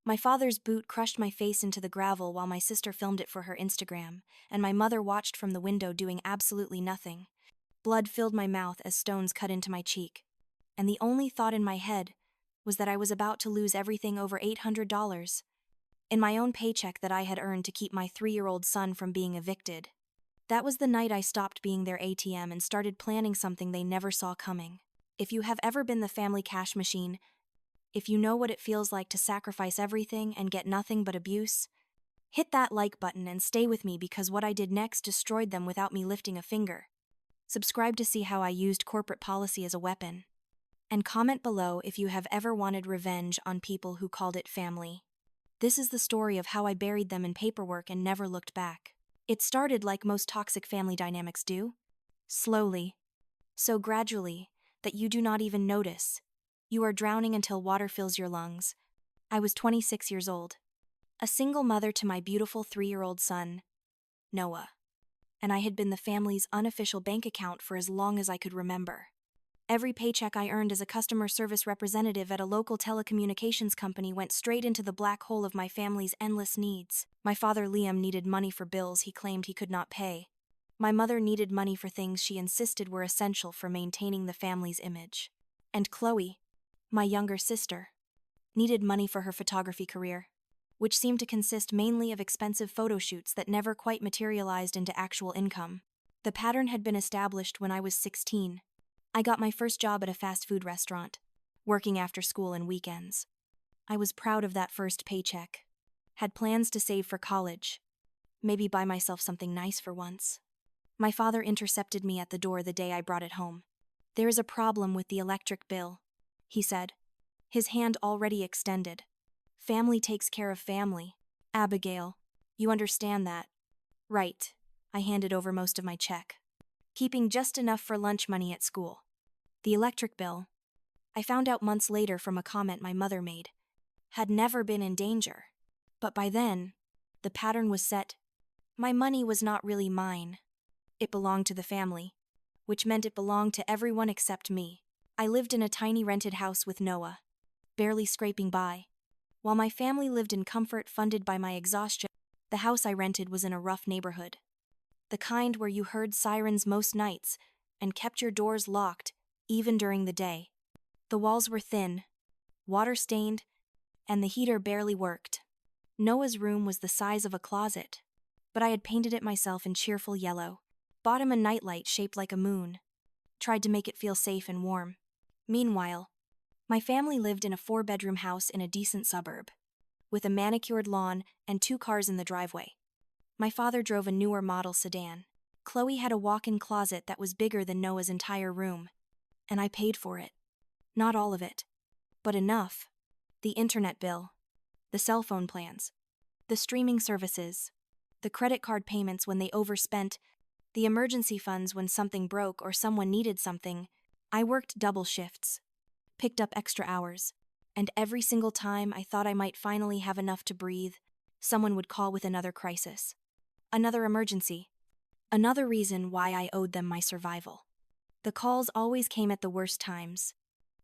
My father's boot crushed my face into the gravel while my sister filmed it for her Instagram, and my mother watched from the window doing absolutely nothing. Blood filled my mouth as stones cut into my cheek, and the only thought in my head was that I was about to lose everything over $800 in my own paycheck that I had earned to keep my 3-year-old son from being evicted. That was the night I stopped being their ATM and started planning something they never saw coming. If you have ever been the family cash machine, if you know what it feels like to sacrifice everything and get nothing but abuse, hit that like button and stay with me because what I did next destroyed them without me lifting a finger. Subscribe to see how I used corporate policy as a weapon. And comment below if you have ever wanted revenge on people who called it family. This is the story of how I buried them in paperwork and never looked back. It started like most toxic family dynamics do. Slowly. So gradually, that you do not even notice. You are drowning until water fills your lungs. I was 26 years old. A single mother to my beautiful 3-year-old son, Noah. And I had been the family's unofficial bank account for as long as I could remember. Every paycheck I earned as a customer service representative at a local telecommunications company went straight into the black hole of my family's endless needs. My father Liam needed money for bills he claimed he could not pay. My mother needed money for things she insisted were essential for maintaining the family's image. And Chloe, my younger sister, needed money for her photography career, which seemed to consist mainly of expensive photo shoots that never quite materialized into actual income. The pattern had been established when I was 16. I got my first job at a fast food restaurant, working after school and weekends. I was proud of that first paycheck. Had plans to save for college. Maybe buy myself something nice for once. My father intercepted me at the door the day I brought it home. "There is a problem with the electric bill," he said, his hand already extended. "Family takes care of family. Abigail, you understand that?" "Right." I handed over most of my check, keeping just enough for lunch money at school. The electric bill, I found out months later from a comment my mother made, had never been in danger. But by then, the pattern was set. My money was not really mine. It belonged to the family, which meant it belonged to everyone except me. I lived in a tiny rented house with Noah, barely scraping by. While my family lived in comfort funded by my exhaustion, the house I rented was in a rough neighborhood. The kind where you heard sirens most nights and kept your doors locked, even during the day. The walls were thin, water-stained, and the heater barely worked. Noah's room was the size of a closet, but I had painted it myself in cheerful yellow, bought him a nightlight shaped like a moon, tried to make it feel safe and warm. Meanwhile, my family lived in a 4-bedroom house in a decent suburb, with a manicured lawn and 2 cars in the driveway. My father drove a newer model sedan. Chloe had a walk-in closet that was bigger than Noah's entire room, and I paid for it. Not all of it, but enough. The internet bill, the cell phone plans, the streaming services, the credit card payments when they overspent, the emergency funds when something broke or someone needed something. I worked double shifts, picked up extra hours, and every single time I thought I might finally have enough to breathe, someone would call with another crisis, another emergency, another reason why I owed them my survival. The calls always came at the worst times.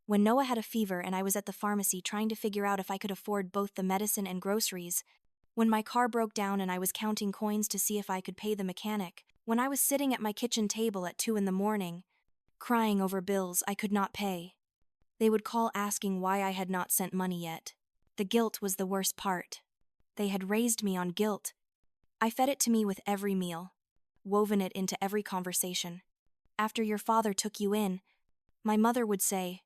When Noah had a fever and I was at the pharmacy trying to figure out if I could afford both the medicine and groceries, when my car broke down and I was counting coins to see if I could pay the mechanic, when I was sitting at my kitchen table at 2 a.m, crying over bills I could not pay. They would call asking why I had not sent money yet. The guilt was the worst part. They had raised me on guilt. I fed it to me with every meal, woven it into every conversation. "After your father took you in," my mother would say,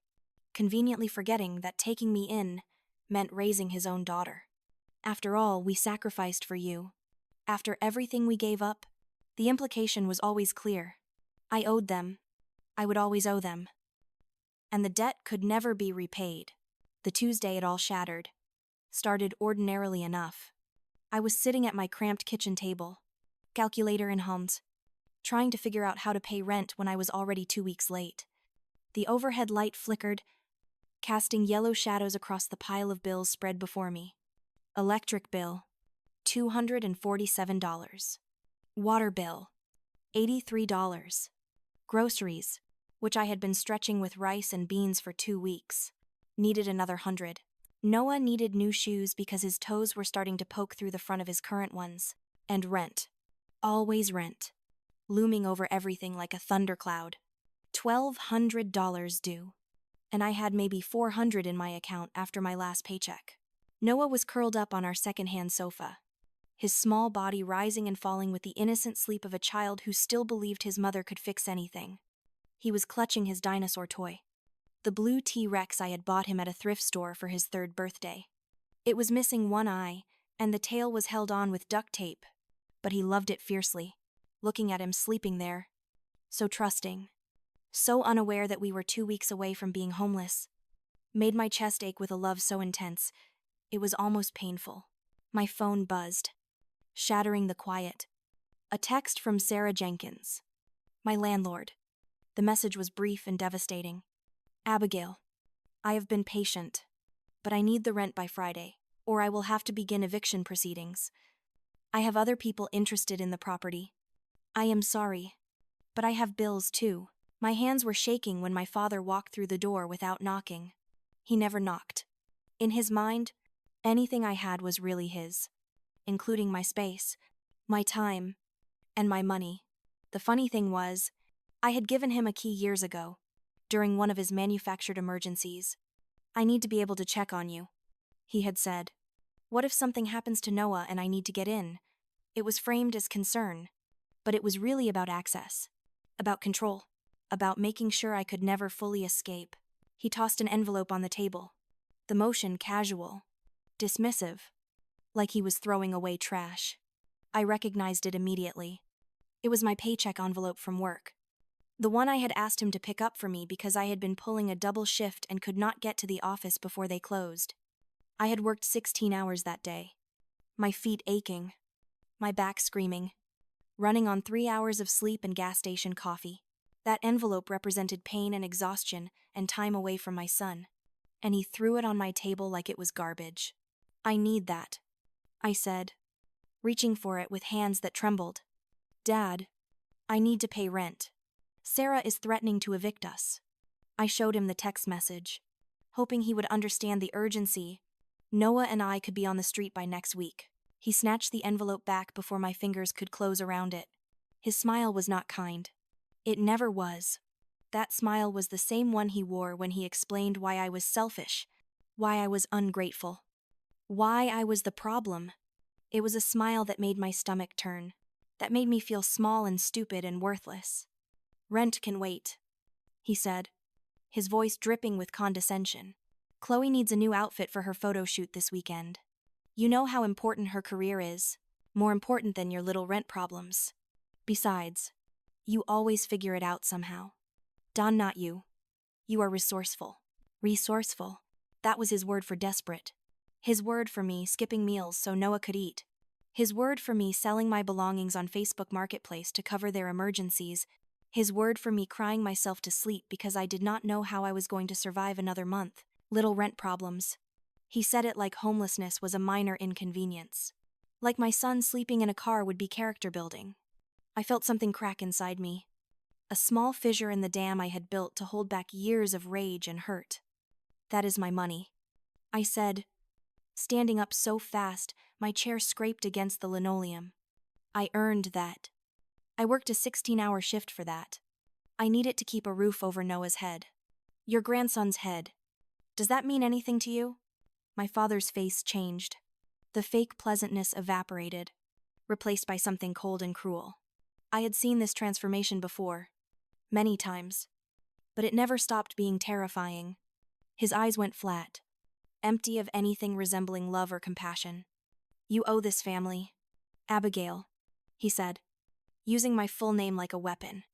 conveniently forgetting that taking me in meant raising his own daughter. "After all we sacrificed for you. After everything we gave up." The implication was always clear. I owed them. I would always owe them. And the debt could never be repaid. The Tuesday it all shattered started ordinarily enough. I was sitting at my cramped kitchen table, calculator in hand, trying to figure out how to pay rent when I was already 2 weeks late. The overhead light flickered, casting yellow shadows across the pile of bills spread before me. Electric bill, $247. Water bill, $83. Groceries, which I had been stretching with rice and beans for 2 weeks, needed another 100. Noah needed new shoes because his toes were starting to poke through the front of his current ones. And rent. Always rent. Looming over everything like a thundercloud. $1,200 due. And I had maybe $400 in my account after my last paycheck. Noah was curled up on our secondhand sofa, his small body rising and falling with the innocent sleep of a child who still believed his mother could fix anything. He was clutching his dinosaur toy, the blue T-Rex I had bought him at a thrift store for his 3rd birthday. It was missing one eye, and the tail was held on with duct tape, but he loved it fiercely, looking at him sleeping there. So trusting. So unaware that we were 2 weeks away from being homeless. Made my chest ache with a love so intense, it was almost painful. My phone buzzed, shattering the quiet. A text from Sarah Jenkins, my landlord. The message was brief and devastating. Abigail, I have been patient, but I need the rent by Friday, or I will have to begin eviction proceedings. I have other people interested in the property. I am sorry, but I have bills too. My hands were shaking when my father walked through the door without knocking. He never knocked. In his mind, anything I had was really his, including my space, my time, and my money. The funny thing was, I had given him a key years ago, during one of his manufactured emergencies. I need to be able to check on you, he had said. What if something happens to Noah and I need to get in? It was framed as concern, but it was really about access, about control, about making sure I could never fully escape. He tossed an envelope on the table, the motion casual, dismissive, like he was throwing away trash. I recognized it immediately. It was my paycheck envelope from work. The one I had asked him to pick up for me because I had been pulling a double shift and could not get to the office before they closed. I had worked 16 hours that day. My feet aching, my back screaming, running on 3 hours of sleep and gas station coffee. That envelope represented pain and exhaustion and time away from my son, and he threw it on my table like it was garbage. I need that, I said, reaching for it with hands that trembled. Dad, I need to pay rent. Sarah is threatening to evict us. I showed him the text message, hoping he would understand the urgency. Noah and I could be on the street by next week. He snatched the envelope back before my fingers could close around it. His smile was not kind. It never was. That smile was the same one he wore when he explained why I was selfish, why I was ungrateful, why I was the problem. It was a smile that made my stomach turn, that made me feel small and stupid and worthless. Rent can wait, he said, his voice dripping with condescension. Chloe needs a new outfit for her photo shoot this weekend. You know how important her career is, more important than your little rent problems. Besides, you always figure it out somehow. Don, not you. You are resourceful. Resourceful. That was his word for desperate. His word for me skipping meals so Noah could eat. His word for me selling my belongings on Facebook Marketplace to cover their emergencies. His word for me crying myself to sleep because I did not know how I was going to survive another month. Little rent problems. He said it like homelessness was a minor inconvenience. Like my son sleeping in a car would be character building. I felt something crack inside me. A small fissure in the dam I had built to hold back years of rage and hurt. That is my money, I said, standing up so fast my chair scraped against the linoleum. I earned that. I worked a 16-hour shift for that. I need it to keep a roof over Noah's head. Your grandson's head. Does that mean anything to you? My father's face changed. The fake pleasantness evaporated, replaced by something cold and cruel. I had seen this transformation before, many times, but it never stopped being terrifying. His eyes went flat, empty of anything resembling love or compassion. You owe this family. Abigail, he said, using my full name like a weapon.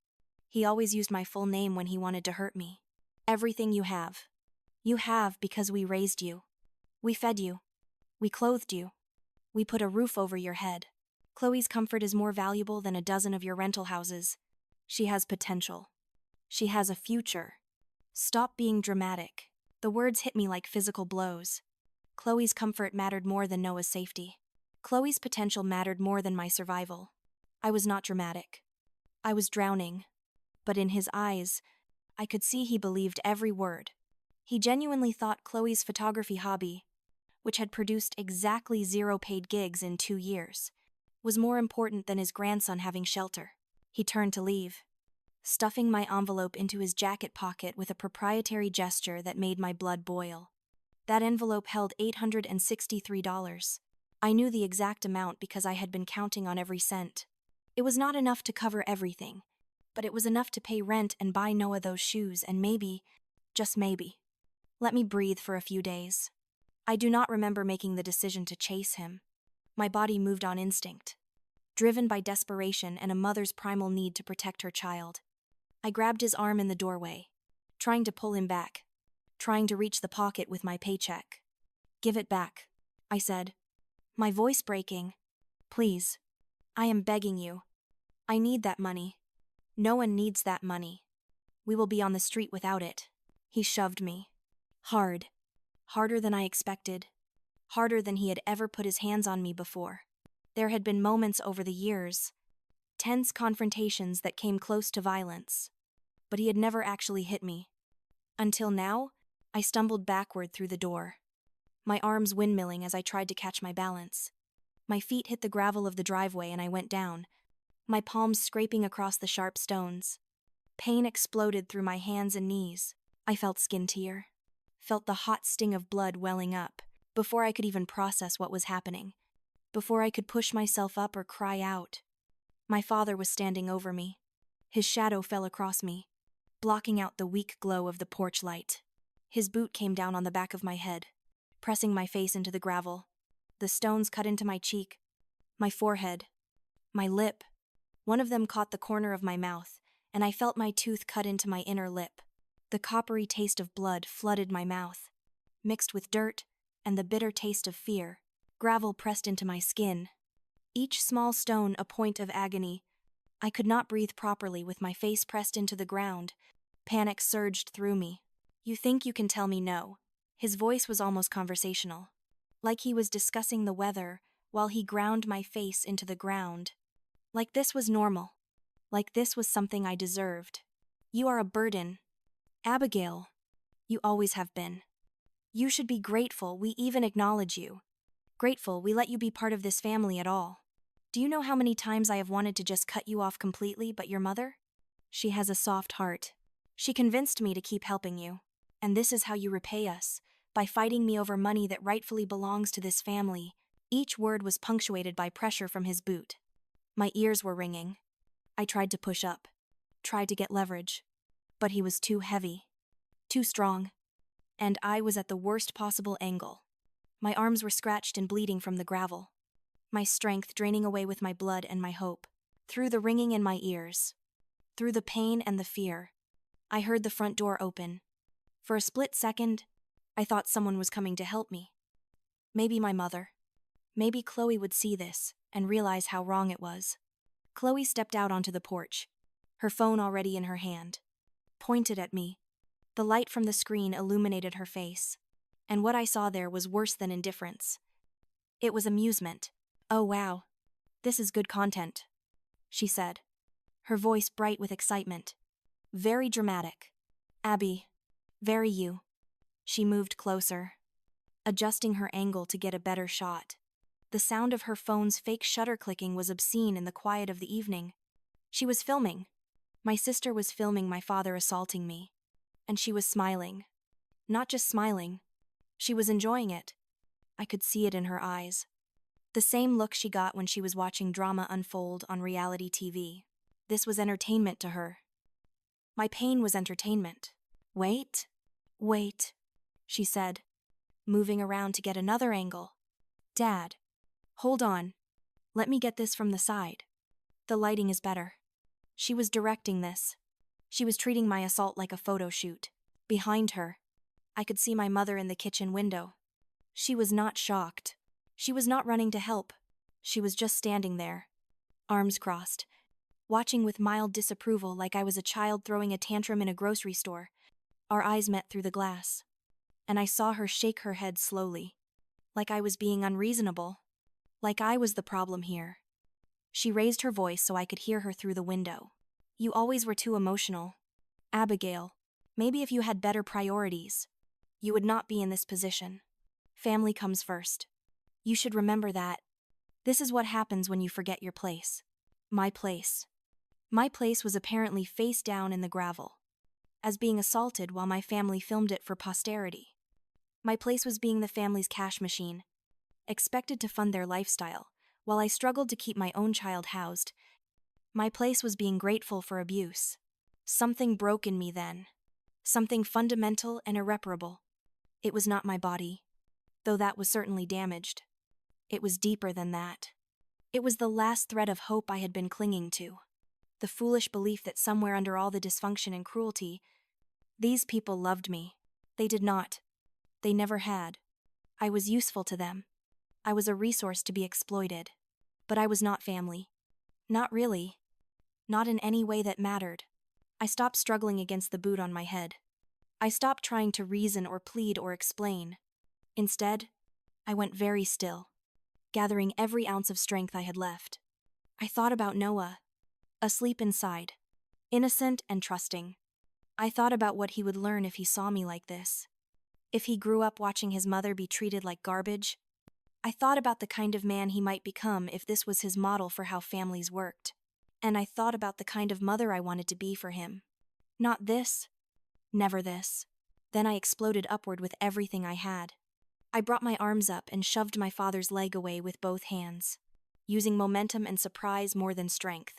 He always used my full name when he wanted to hurt me. Everything you have. You have because we raised you. We fed you. We clothed you. We put a roof over your head. Chloe's comfort is more valuable than a dozen of your rental houses. She has potential. She has a future. Stop being dramatic. The words hit me like physical blows. Chloe's comfort mattered more than Noah's safety. Chloe's potential mattered more than my survival. I was not dramatic. I was drowning. But in his eyes, I could see he believed every word. He genuinely thought Chloe's photography hobby, which had produced exactly 0 paid gigs in 2 years, was more important than his grandson having shelter. He turned to leave, stuffing my envelope into his jacket pocket with a proprietary gesture that made my blood boil. That envelope held $863. I knew the exact amount because I had been counting on every cent. It was not enough to cover everything, but it was enough to pay rent and buy Noah those shoes and maybe, just maybe, let me breathe for a few days. I do not remember making the decision to chase him. My body moved on instinct, driven by desperation and a mother's primal need to protect her child. I grabbed his arm in the doorway, trying to pull him back, trying to reach the pocket with my paycheck. "Give it back," I said, my voice breaking. "Please. I am begging you. I need that money. No one needs that money. We will be on the street without it." He shoved me. Hard. Harder than I expected. Harder than he had ever put his hands on me before. There had been moments over the years, tense confrontations that came close to violence, but he had never actually hit me. Until now, I stumbled backward through the door, my arms windmilling as I tried to catch my balance. My feet hit the gravel of the driveway and I went down, my palms scraping across the sharp stones. Pain exploded through my hands and knees. I felt skin tear, felt the hot sting of blood welling up, before I could even process what was happening, before I could push myself up or cry out. My father was standing over me. His shadow fell across me, blocking out the weak glow of the porch light. His boot came down on the back of my head, pressing my face into the gravel. The stones cut into my cheek, my forehead, my lip. One of them caught the corner of my mouth, and I felt my tooth cut into my inner lip. The coppery taste of blood flooded my mouth, mixed with dirt and the bitter taste of fear. Gravel pressed into my skin, each small stone a point of agony. I could not breathe properly with my face pressed into the ground. Panic surged through me. "You think you can tell me no?" His voice was almost conversational, like he was discussing the weather while he ground my face into the ground. Like this was normal. Like this was something I deserved. "You are a burden, Abigail. You always have been. You should be grateful we even acknowledge you. Grateful we let you be part of this family at all. Do you know how many times I have wanted to just cut you off completely, but your mother? She has a soft heart. She convinced me to keep helping you. And this is how you repay us, by fighting me over money that rightfully belongs to this family." Each word was punctuated by pressure from his boot. My ears were ringing. I tried to push up, tried to get leverage, but he was too heavy, too strong, and I was at the worst possible angle. My arms were scratched and bleeding from the gravel, my strength draining away with my blood and my hope. Through the ringing in my ears, through the pain and the fear, I heard the front door open. For a split second, I thought someone was coming to help me. Maybe my mother. Maybe Chloe would see this and realize how wrong it was. Chloe stepped out onto the porch, her phone already in her hand, pointed at me. The light from the screen illuminated her face, and what I saw there was worse than indifference. It was amusement. "Oh wow, this is good content," she said, her voice bright with excitement. "Very dramatic. Abby, very you." She moved closer, adjusting her angle to get a better shot. The sound of her phone's fake shutter clicking was obscene in the quiet of the evening. She was filming. My sister was filming my father assaulting me. And she was smiling. Not just smiling. She was enjoying it. I could see it in her eyes. The same look she got when she was watching drama unfold on reality TV. This was entertainment to her. My pain was entertainment. "Wait, she said, moving around to get another angle. "Dad, hold on. Let me get this from the side. The lighting is better." She was directing this. She was treating my assault like a photo shoot. Behind her, I could see my mother in the kitchen window. She was not shocked. She was not running to help. She was just standing there, arms crossed, watching with mild disapproval like I was a child throwing a tantrum in a grocery store. Our eyes met through the glass, and I saw her shake her head slowly, like I was being unreasonable, like I was the problem here. She raised her voice so I could hear her through the window. "You always were too emotional. Abigail, maybe if you had better priorities, you would not be in this position." Family comes first. You should remember that. This is what happens when you forget your place. My place. My place was apparently face down in the gravel, as being assaulted while my family filmed it for posterity. My place was being the family's cash machine, expected to fund their lifestyle, while I struggled to keep my own child housed. My place was being grateful for abuse. Something broke in me then. Something fundamental and irreparable. It was not my body, though that was certainly damaged. It was deeper than that. It was the last thread of hope I had been clinging to. The foolish belief that somewhere under all the dysfunction and cruelty, these people loved me. They did not. They never had. I was useful to them. I was a resource to be exploited. But I was not family. Not really. Not in any way that mattered. I stopped struggling against the boot on my head. I stopped trying to reason or plead or explain. Instead, I went very still, gathering every ounce of strength I had left. I thought about Noah, asleep inside, innocent and trusting. I thought about what he would learn if he saw me like this. If he grew up watching his mother be treated like garbage. I thought about the kind of man he might become if this was his model for how families worked. And I thought about the kind of mother I wanted to be for him. Not this. Never this. Then I exploded upward with everything I had. I brought my arms up and shoved my father's leg away with both hands, using momentum and surprise more than strength.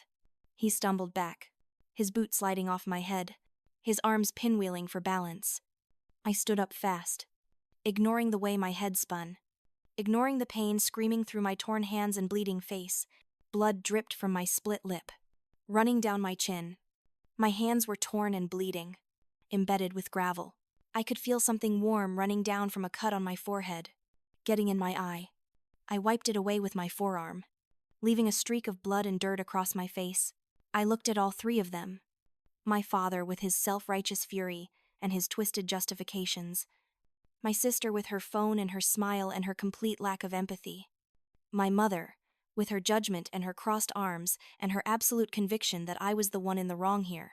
He stumbled back, his boot sliding off my head, his arms pinwheeling for balance. I stood up fast, ignoring the way my head spun, ignoring the pain screaming through my torn hands and bleeding face. Blood dripped from my split lip, running down my chin. My hands were torn and bleeding, embedded with gravel. I could feel something warm running down from a cut on my forehead, getting in my eye. I wiped it away with my forearm, leaving a streak of blood and dirt across my face. I looked at all three of them. My father with his self-righteous fury and his twisted justifications. My sister with her phone and her smile and her complete lack of empathy. My mother, with her judgment and her crossed arms and her absolute conviction that I was the one in the wrong here.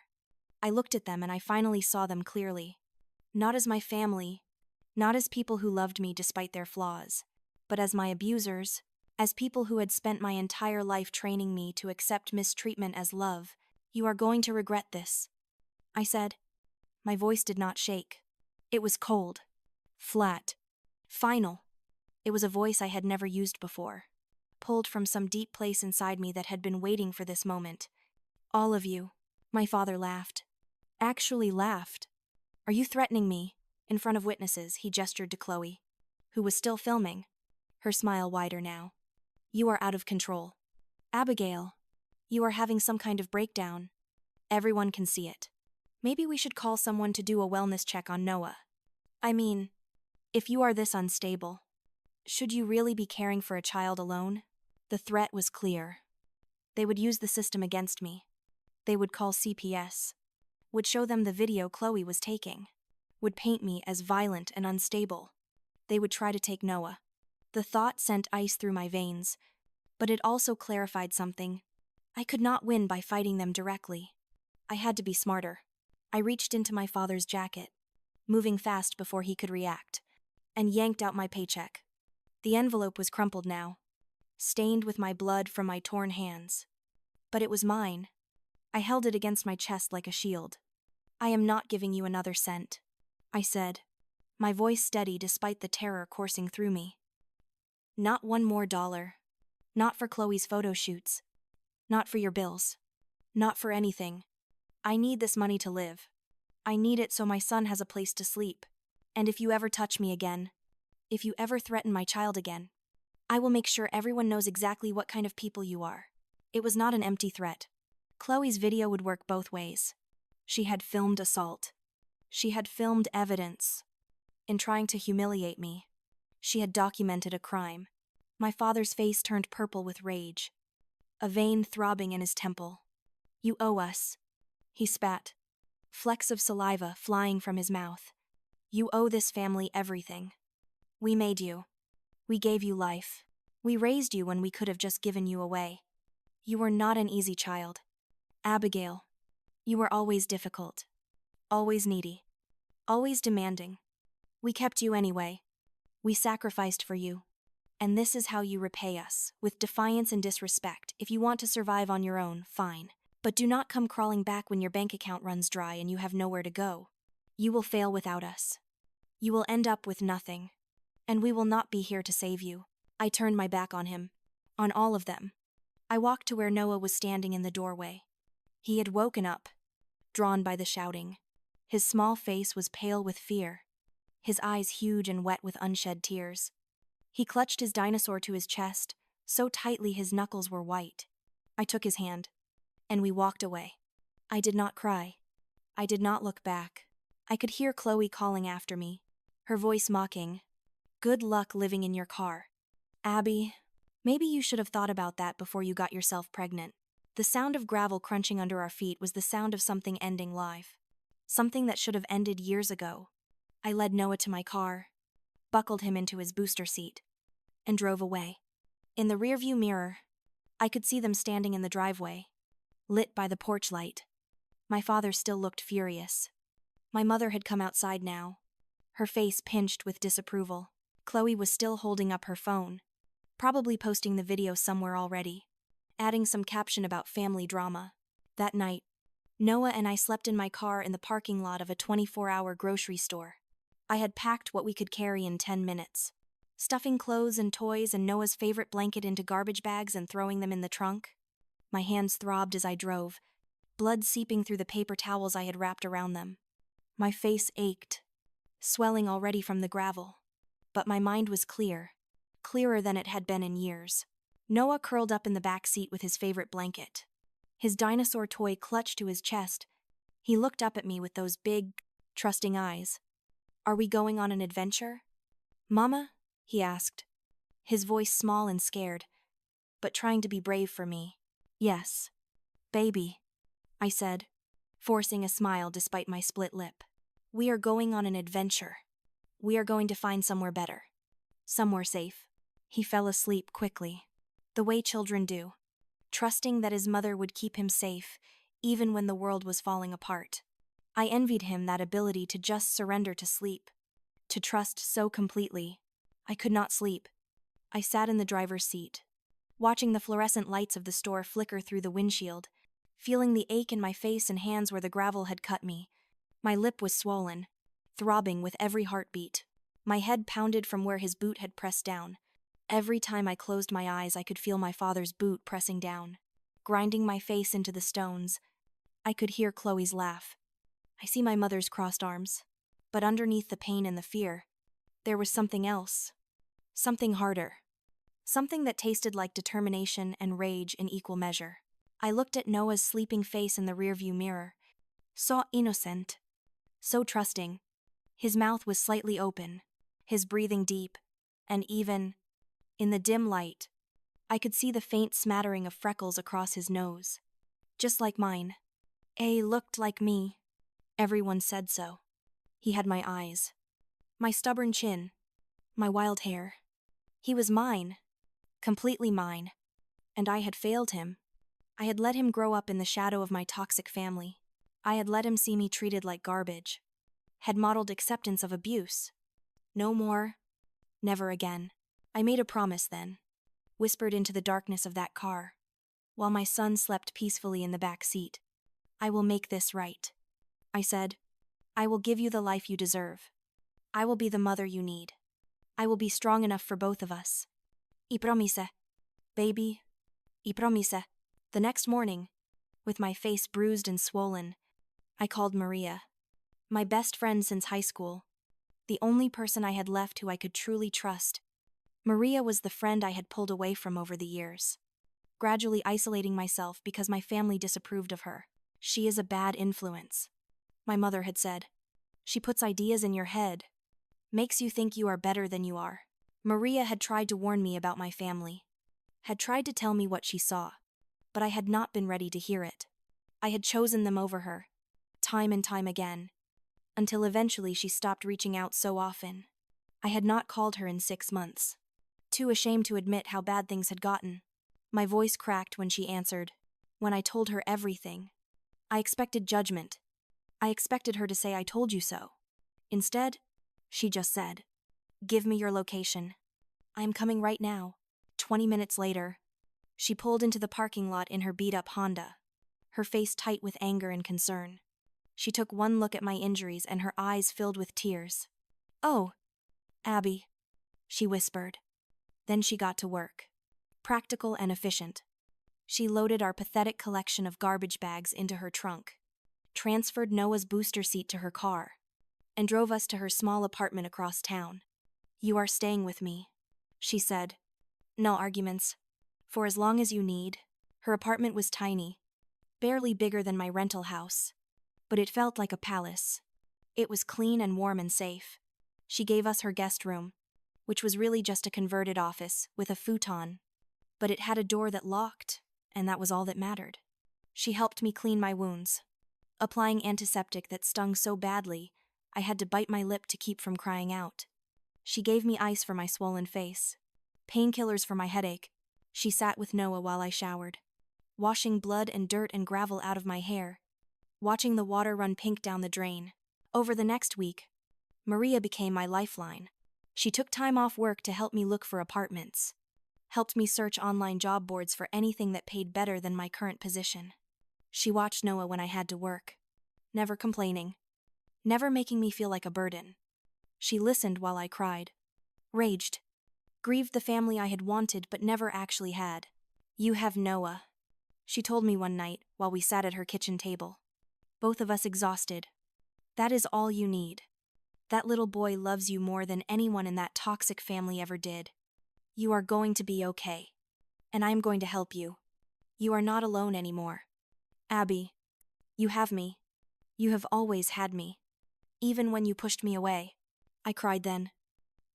I looked at them and I finally saw them clearly. Not as my family, not as people who loved me despite their flaws, but as my abusers, as people who had spent my entire life training me to accept mistreatment as love. You are going to regret this, I said. My voice did not shake. It was cold, flat, final. It was a voice I had never used before, pulled from some deep place inside me that had been waiting for this moment. All of you, my father laughed. Actually laughed. Are you threatening me? In front of witnesses, he gestured to Chloe, who was still filming, her smile wider now. You are out of control. Abigail, you are having some kind of breakdown. Everyone can see it. Maybe we should call someone to do a wellness check on Noah. I mean, if you are this unstable, should you really be caring for a child alone? The threat was clear. They would use the system against me. They would call CPS. Would show them the video Chloe was taking. Would paint me as violent and unstable. They would try to take Noah. The thought sent ice through my veins, but it also clarified something. I could not win by fighting them directly. I had to be smarter. I reached into my father's jacket, moving fast before he could react, and yanked out my paycheck. The envelope was crumpled now, stained with my blood from my torn hands. But it was mine. I held it against my chest like a shield. I am not giving you another cent, I said, my voice steady despite the terror coursing through me. Not one more dollar. Not for Chloe's photo shoots. Not for your bills. Not for anything. I need this money to live. I need it so my son has a place to sleep. And if you ever touch me again, if you ever threaten my child again, I will make sure everyone knows exactly what kind of people you are. It was not an empty threat. Chloe's video would work both ways. She had filmed assault. She had filmed evidence. In trying to humiliate me, she had documented a crime. My father's face turned purple with rage, a vein throbbing in his temple. You owe us, he spat, flecks of saliva flying from his mouth. You owe this family everything. We made you. We gave you life. We raised you when we could have just given you away. You were not an easy child. Abigail, you were always difficult, always needy, always demanding. We kept you anyway. We sacrificed for you. And this is how you repay us, with defiance and disrespect. If you want to survive on your own, fine. But do not come crawling back when your bank account runs dry and you have nowhere to go. You will fail without us. You will end up with nothing. And we will not be here to save you. I turned my back on him. On all of them. I walked to where Noah was standing in the doorway. He had woken up, drawn by the shouting. His small face was pale with fear, his eyes huge and wet with unshed tears. He clutched his dinosaur to his chest, so tightly his knuckles were white. I took his hand, and we walked away. I did not cry. I did not look back. I could hear Chloe calling after me, her voice mocking, "Good luck living in your car. Abby, maybe you should have thought about that before you got yourself pregnant." The sound of gravel crunching under our feet was the sound of something ending life. Something that should have ended years ago. I led Noah to my car, buckled him into his booster seat, and drove away. In the rearview mirror, I could see them standing in the driveway, lit by the porch light. My father still looked furious. My mother had come outside now, her face pinched with disapproval. Chloe was still holding up her phone, probably posting the video somewhere already, adding some caption about family drama. That night, Noah and I slept in my car in the parking lot of a 24-hour grocery store. I had packed what we could carry in 10 minutes, stuffing clothes and toys and Noah's favorite blanket into garbage bags and throwing them in the trunk. My hands throbbed as I drove, blood seeping through the paper towels I had wrapped around them. My face ached, swelling already from the gravel. But my mind was clear, clearer than it had been in years. Noah curled up in the back seat with his favorite blanket, his dinosaur toy clutched to his chest. He looked up at me with those big, trusting eyes. "Are we going on an adventure, Mama?" he asked, his voice small and scared, but trying to be brave for me. "Yes, baby," I said, forcing a smile despite my split lip. "We are going on an adventure. We are going to find somewhere better. Somewhere safe." He fell asleep quickly, the way children do, trusting that his mother would keep him safe, even when the world was falling apart. I envied him that ability to just surrender to sleep, to trust so completely. I could not sleep. I sat in the driver's seat, watching the fluorescent lights of the store flicker through the windshield, feeling the ache in my face and hands where the gravel had cut me. My lip was swollen, throbbing with every heartbeat. My head pounded from where his boot had pressed down. Every time I closed my eyes, I could feel my father's boot pressing down, grinding my face into the stones. I could hear Chloe's laugh. I see my mother's crossed arms. But underneath the pain and the fear, there was something else. Something harder. Something that tasted like determination and rage in equal measure. I looked at Noah's sleeping face in the rearview mirror. So innocent. So trusting. His mouth was slightly open, his breathing deep, and even, in the dim light, I could see the faint smattering of freckles across his nose. Just like mine. A looked like me. Everyone said so. He had my eyes, my stubborn chin, my wild hair. He was mine, completely mine, and I had failed him. I had let him grow up in the shadow of my toxic family. I had let him see me treated like garbage, had modeled acceptance of abuse. No more, never again. I made a promise then, whispered into the darkness of that car, while my son slept peacefully in the back seat. "I will make this right," I said. "I will give you the life you deserve. I will be the mother you need. I will be strong enough for both of us. I promise, baby. I promise." The next morning, with my face bruised and swollen, I called Maria, my best friend since high school, the only person I had left who I could truly trust. Maria was the friend I had pulled away from over the years, gradually isolating myself because my family disapproved of her. "She is a bad influence," my mother had said. "She puts ideas in your head, makes you think you are better than you are." Maria had tried to warn me about my family, had tried to tell me what she saw, but I had not been ready to hear it. I had chosen them over her, time and time again, until eventually she stopped reaching out so often. I had not called her in 6 months, too ashamed to admit how bad things had gotten. My voice cracked when she answered, when I told her everything. I expected judgment. I expected her to say, "I told you so." Instead, she just said, Give me your location. I am coming right now. 20 minutes later, she pulled into the parking lot in her beat-up Honda, her face tight with anger and concern. She took one look at my injuries and her eyes filled with tears. "Oh, Abby," she whispered. Then she got to work. Practical and efficient. She loaded our pathetic collection of garbage bags into her trunk, transferred Noah's booster seat to her car, and drove us to her small apartment across town. "You are staying with me," she said. "No arguments. For as long as you need." Her apartment was tiny, barely bigger than my rental house, but it felt like a palace. It was clean and warm and safe. She gave us her guest room, which was really just a converted office with a futon, but it had a door that locked, and that was all that mattered. She helped me clean my wounds, applying antiseptic that stung so badly I had to bite my lip to keep from crying out. She gave me ice for my swollen face, painkillers for my headache. She sat with Noah while I showered, washing blood and dirt and gravel out of my hair, watching the water run pink down the drain. Over the next week, Maria became my lifeline. She took time off work to help me look for apartments, helped me search online job boards for anything that paid better than my current position. She watched Noah when I had to work, never complaining, never making me feel like a burden. She listened while I cried, raged, grieved the family I had wanted but never actually had. "You have Noah," she told me one night while we sat at her kitchen table, both of us exhausted. "That is all you need. That little boy loves you more than anyone in that toxic family ever did. You are going to be okay. And I am going to help you. You are not alone anymore. Abby, you have me. You have always had me. Even when you pushed me away." I cried then.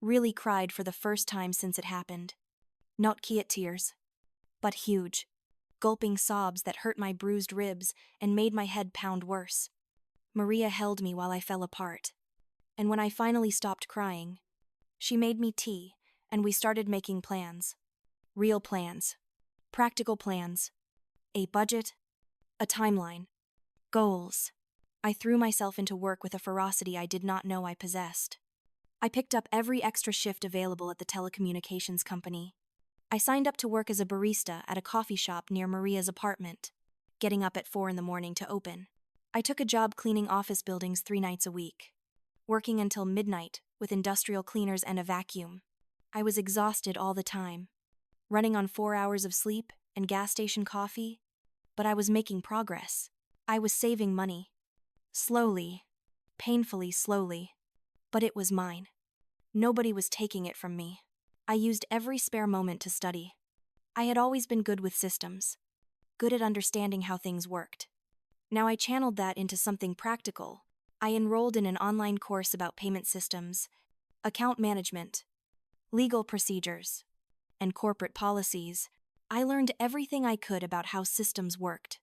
Really cried for the first time since it happened. Not quiet tears, but huge, gulping sobs that hurt my bruised ribs and made my head pound worse. Maria held me while I fell apart. And when I finally stopped crying, she made me tea, and we started making plans. Real plans. Practical plans. A budget. A timeline. Goals. I threw myself into work with a ferocity I did not know I possessed. I picked up every extra shift available at the telecommunications company. I signed up to work as a barista at a coffee shop near Maria's apartment, getting up at 4 a.m. to open. I took a job cleaning office buildings 3 nights a week, working until midnight with industrial cleaners and a vacuum. I was exhausted all the time, running on 4 hours of sleep and gas station coffee, but I was making progress. I was saving money. Slowly, painfully slowly, but it was mine. Nobody was taking it from me. I used every spare moment to study. I had always been good with systems, good at understanding how things worked. Now I channeled that into something practical. I enrolled in an online course about payment systems, account management, legal procedures, and corporate policies. I learned everything I could about how systems worked,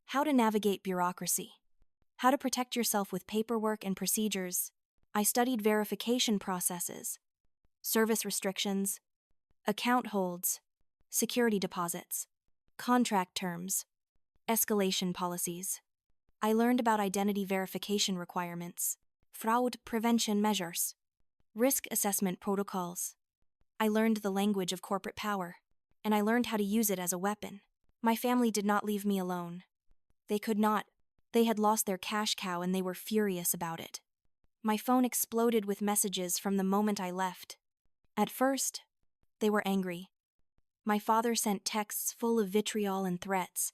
how to navigate bureaucracy, how to protect yourself with paperwork and procedures. I studied verification processes, service restrictions, account holds, security deposits, contract terms, escalation policies. I learned about identity verification requirements, fraud prevention measures, risk assessment protocols. I learned the language of corporate power, and I learned how to use it as a weapon. My family did not leave me alone. They could not. They had lost their cash cow and they were furious about it. My phone exploded with messages from the moment I left. At first, they were angry. My father sent texts full of vitriol and threats.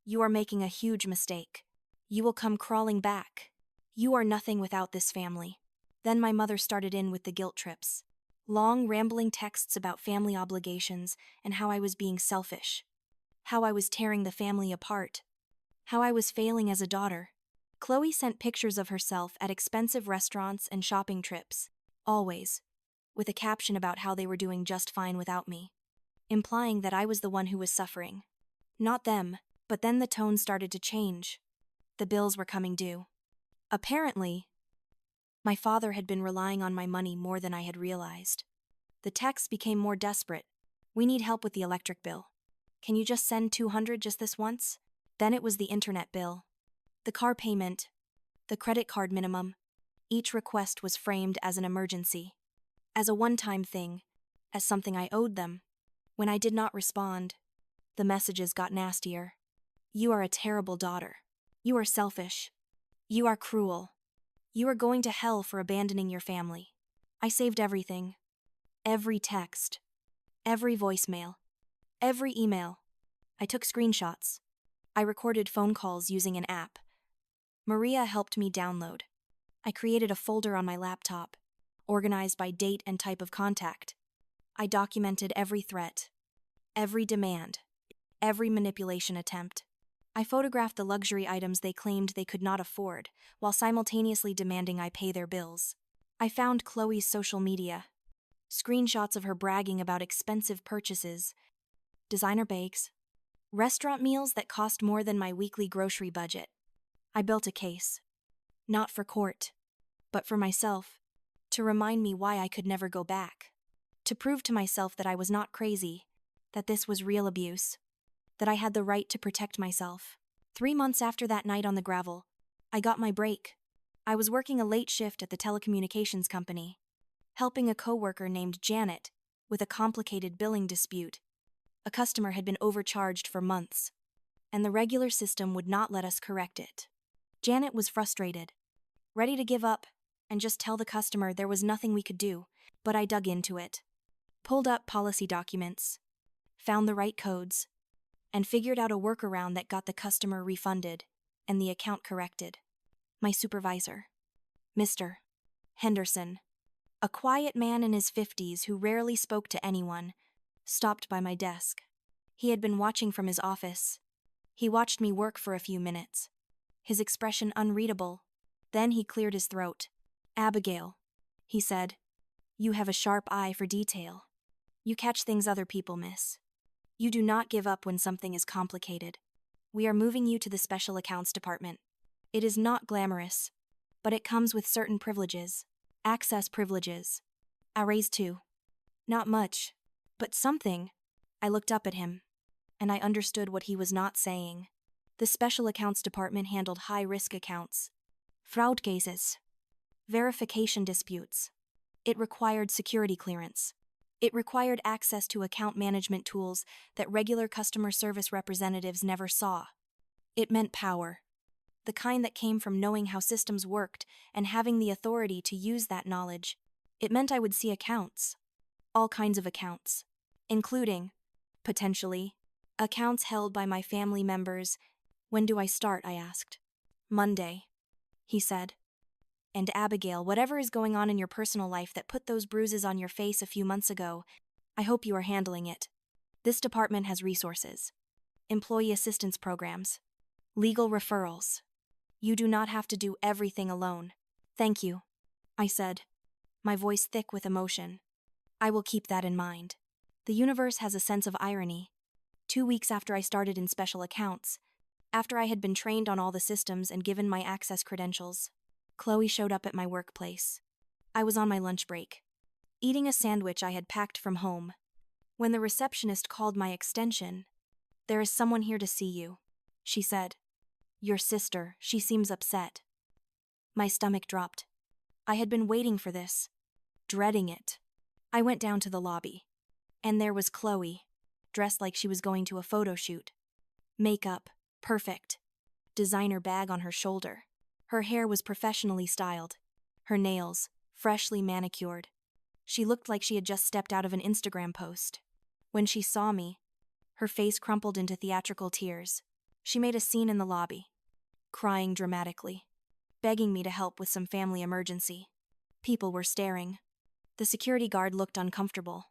"You are making a huge mistake. You will come crawling back. You are nothing without this family." Then my mother started in with the guilt trips. Long, rambling texts about family obligations and how I was being selfish. How I was tearing the family apart. How I was failing as a daughter. Chloe sent pictures of herself at expensive restaurants and shopping trips, always, with a caption about how they were doing just fine without me, implying that I was the one who was suffering. Not them, but then the tone started to change. The bills were coming due. Apparently, my father had been relying on my money more than I had realized. The texts became more desperate. "We need help with the electric bill. Can you just send $200 just this once?" Then it was the internet bill, the car payment, the credit card minimum. Each request was framed as an emergency. as a one-time thing, as something I owed them. When I did not respond, the messages got nastier. You are a terrible daughter. You are selfish. You are cruel. You are going to hell for abandoning your family. I saved everything. Every text. Every voicemail. Every email. I took screenshots. I recorded phone calls using an app. Maria helped me download. I created a folder on my laptop, organized by date and type of contact. I documented every threat, every demand, every manipulation attempt. I photographed the luxury items they claimed they could not afford, while simultaneously demanding I pay their bills. I found Chloe's social media, screenshots of her bragging about expensive purchases, designer bags, restaurant meals that cost more than my weekly grocery budget. I built a case, not for court, but for myself, to remind me why I could never go back, to prove to myself that I was not crazy, that this was real abuse, that I had the right to protect myself. 3 months after that night on the gravel, I got my break. I was working a late shift at the telecommunications company, helping a coworker named Janet with a complicated billing dispute. A customer had been overcharged for months, and the regular system would not let us correct it. Janet was frustrated, ready to give up and just tell the customer there was nothing we could do, but I dug into it, pulled up policy documents, found the right codes, and figured out a workaround that got the customer refunded and the account corrected. My supervisor, Mr. Henderson, a quiet man in his 50s who rarely spoke to anyone, stopped by my desk. He had been watching from his office. He watched me work for a few minutes, his expression unreadable. Then he cleared his throat. Abigail, he said, you have a sharp eye for detail. You catch things other people miss. You do not give up when something is complicated. We are moving you to the special accounts department. It is not glamorous, but it comes with certain privileges. Access privileges. I raised too. Not much, but something. I looked up at him, and I understood what he was not saying. The special accounts department handled high-risk accounts, fraud cases, verification disputes. It required security clearance. It required access to account management tools that regular customer service representatives never saw. It meant power, the kind that came from knowing how systems worked and having the authority to use that knowledge. It meant I would see accounts, all kinds of accounts, including, potentially, accounts held by my family members. When do I start? I asked. Monday, he said. And Abigail, whatever is going on in your personal life that put those bruises on your face a few months ago, I hope you are handling it. This department has resources, employee assistance programs, legal referrals. You do not have to do everything alone. Thank you, I said, my voice thick with emotion. I will keep that in mind. The universe has a sense of irony. 2 weeks after I started in special accounts, after I had been trained on all the systems and given my access credentials, Chloe showed up at my workplace. I was on my lunch break, eating a sandwich I had packed from home, when the receptionist called my extension. There is someone here to see you, she said. Your sister, she seems upset. My stomach dropped. I had been waiting for this, dreading it. I went down to the lobby, and there was Chloe, dressed like she was going to a photo shoot. Makeup, perfect. Designer bag on her shoulder. Her hair was professionally styled. Her nails, freshly manicured. She looked like she had just stepped out of an Instagram post. When she saw me, her face crumpled into theatrical tears. She made a scene in the lobby, crying dramatically, begging me to help with some family emergency. People were staring. The security guard looked uncomfortable.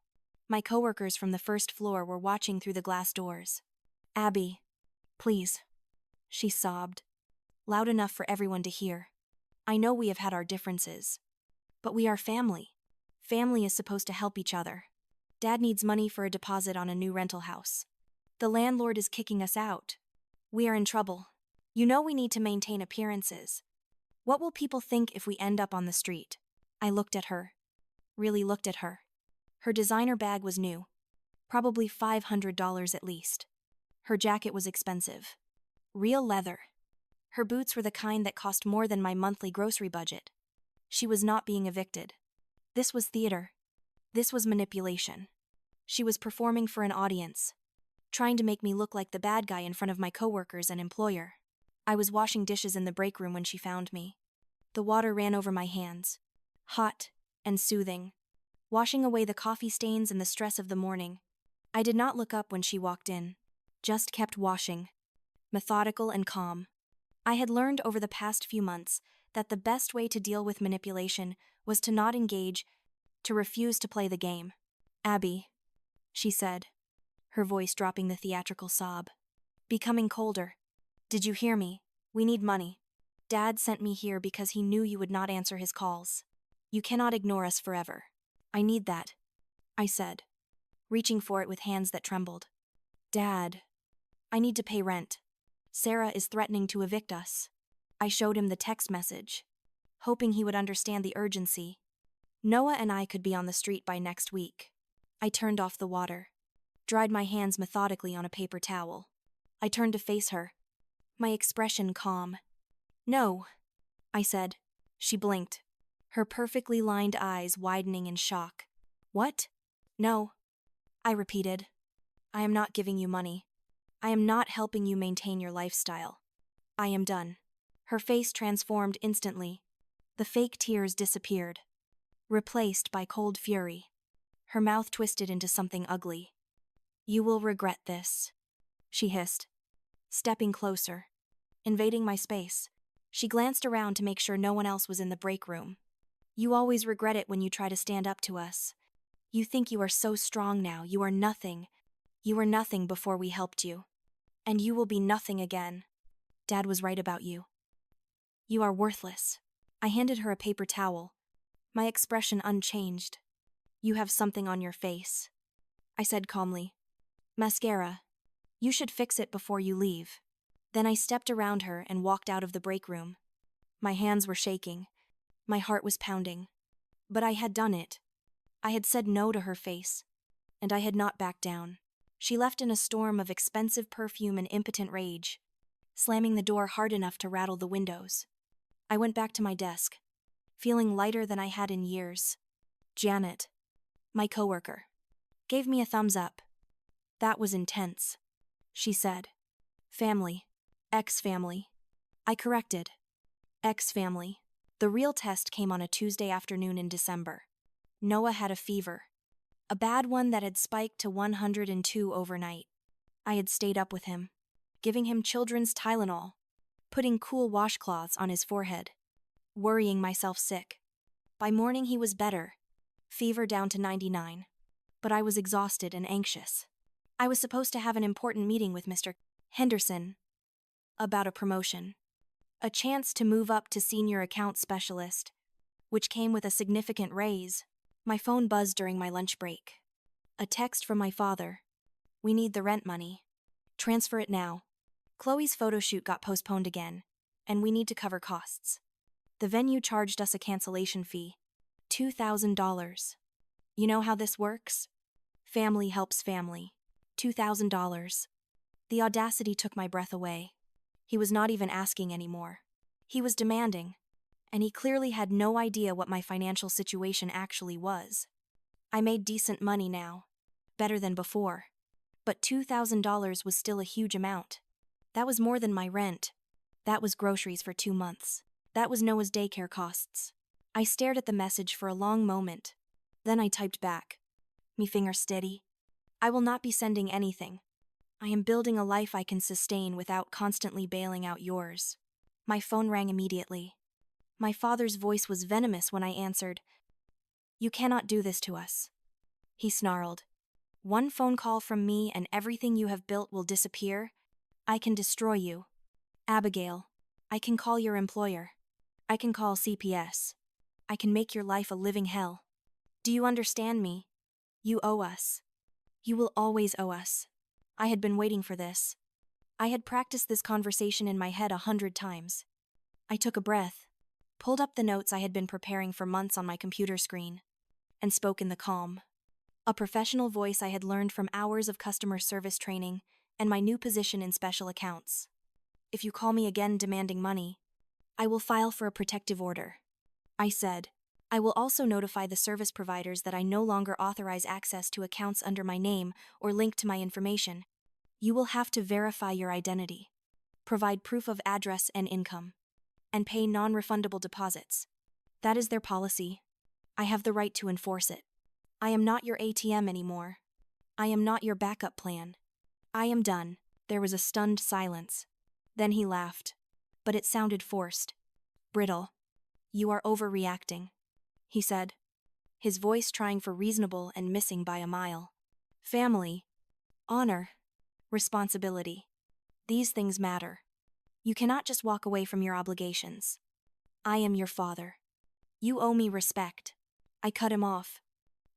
My coworkers from the first floor were watching through the glass doors. Abby, please, she sobbed, loud enough for everyone to hear. I know we have had our differences, but we are family. Family is supposed to help each other. Dad needs money for a deposit on a new rental house. The landlord is kicking us out. We are in trouble. You know we need to maintain appearances. What will people think if we end up on the street? I looked at her. Really looked at her. Her designer bag was new. Probably $500 at least. Her jacket was expensive. Real leather. Her boots were the kind that cost more than my monthly grocery budget. She was not being evicted. This was theater. This was manipulation. She was performing for an audience, trying to make me look like the bad guy in front of my coworkers and employer. I was washing dishes in the break room when she found me. The water ran over my hands, hot and soothing, washing away the coffee stains and the stress of the morning. I did not look up when she walked in, just kept washing, methodical and calm. I had learned over the past few months that the best way to deal with manipulation was to not engage, to refuse to play the game. "Abby," she said, her voice dropping the theatrical sob, becoming colder. "Did you hear me? We need money. Dad sent me here because he knew you would not answer his calls. You cannot ignore us forever. I need that," I said, reaching for it with hands that trembled. "Dad, I need to pay rent. Sarah is threatening to evict us." I showed him the text message, hoping he would understand the urgency. Noah and I could be on the street by next week. I turned off the water, dried my hands methodically on a paper towel. I turned to face her, my expression calm. "No," I said. She blinked, her perfectly lined eyes widening in shock. "What?" "No," I repeated. "I am not giving you money. I am not helping you maintain your lifestyle. I am done." Her face transformed instantly. The fake tears disappeared, replaced by cold fury. Her mouth twisted into something ugly. "You will regret this," she hissed, stepping closer, invading my space. She glanced around to make sure no one else was in the break room. "You always regret it when you try to stand up to us. You think you are so strong now. You are nothing. You were nothing before we helped you. And you will be nothing again. Dad was right about you. You are worthless." I handed her a paper towel, my expression unchanged. "You have something on your face," I said calmly. "Mascara. You should fix it before you leave." Then I stepped around her and walked out of the break room. My hands were shaking. My heart was pounding. But I had done it. I had said no to her face, and I had not backed down. She left in a storm of expensive perfume and impotent rage, slamming the door hard enough to rattle the windows. I went back to my desk, feeling lighter than I had in years. Janet, my coworker, gave me a thumbs up. "That was intense," she said. "Family. Ex-family." I corrected. Ex-family. The real test came on a Tuesday afternoon in December. Noah had a fever, a bad one that had spiked to 102 overnight. I had stayed up with him, giving him children's Tylenol, putting cool washcloths on his forehead, worrying myself sick. By morning he was better, fever down to 99, but I was exhausted and anxious. I was supposed to have an important meeting with Mr. Henderson about a promotion, a chance to move up to senior account specialist, which came with a significant raise. My phone buzzed during my lunch break. A text from my father. "We need the rent money. Transfer it now. Chloe's photo shoot got postponed again, and we need to cover costs. The venue charged us a cancellation fee, $2,000. You know how this works? Family helps family. $2,000. The audacity took my breath away. He was not even asking anymore. He was demanding, and he clearly had no idea what my financial situation actually was. I made decent money now, better than before, but $2,000 was still a huge amount. That was more than my rent. That was groceries for 2 months. That was Noah's daycare costs. I stared at the message for a long moment. Then I typed back, me finger steady. "I will not be sending anything. I am building a life I can sustain without constantly bailing out yours." My phone rang immediately. My father's voice was venomous when I answered. "You cannot do this to us," he snarled. "One phone call from me and everything you have built will disappear. I can destroy you. Abigail, I can call your employer. I can call CPS. I can make your life a living hell. Do you understand me? You owe us. You will always owe us." I had been waiting for this. I had practiced this conversation in my head 100 times. I took a breath, pulled up the notes I had been preparing for months on my computer screen, and spoke in the calm, a professional voice I had learned from hours of customer service training and my new position in special accounts. "If you call me again demanding money, I will file for a protective order," I said. I will also notify the service providers that I no longer authorize access to accounts under my name or link to my information. You will have to verify your identity, provide proof of address and income, and pay non-refundable deposits. That is their policy. I have the right to enforce it. I am not your ATM anymore. I am not your backup plan. I am done. There was a stunned silence. Then he laughed. But it sounded forced. Brittle. You are overreacting, he said, his voice trying for reasonable and missing by a mile. Family, honor, responsibility. These things matter. You cannot just walk away from your obligations. I am your father. You owe me respect. I cut him off.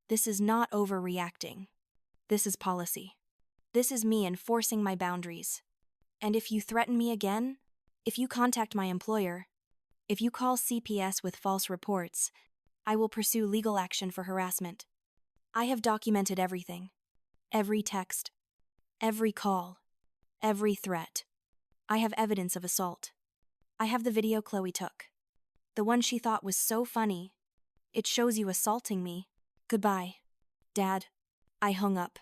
This is not overreacting. This is policy. This is me enforcing my boundaries. And if you threaten me again, if you contact my employer, if you call CPS with false reports, I will pursue legal action for harassment. I have documented everything. Every text. Every call. Every threat. I have evidence of assault. I have the video Chloe took. The one she thought was so funny. It shows you assaulting me. Goodbye, Dad. I hung up.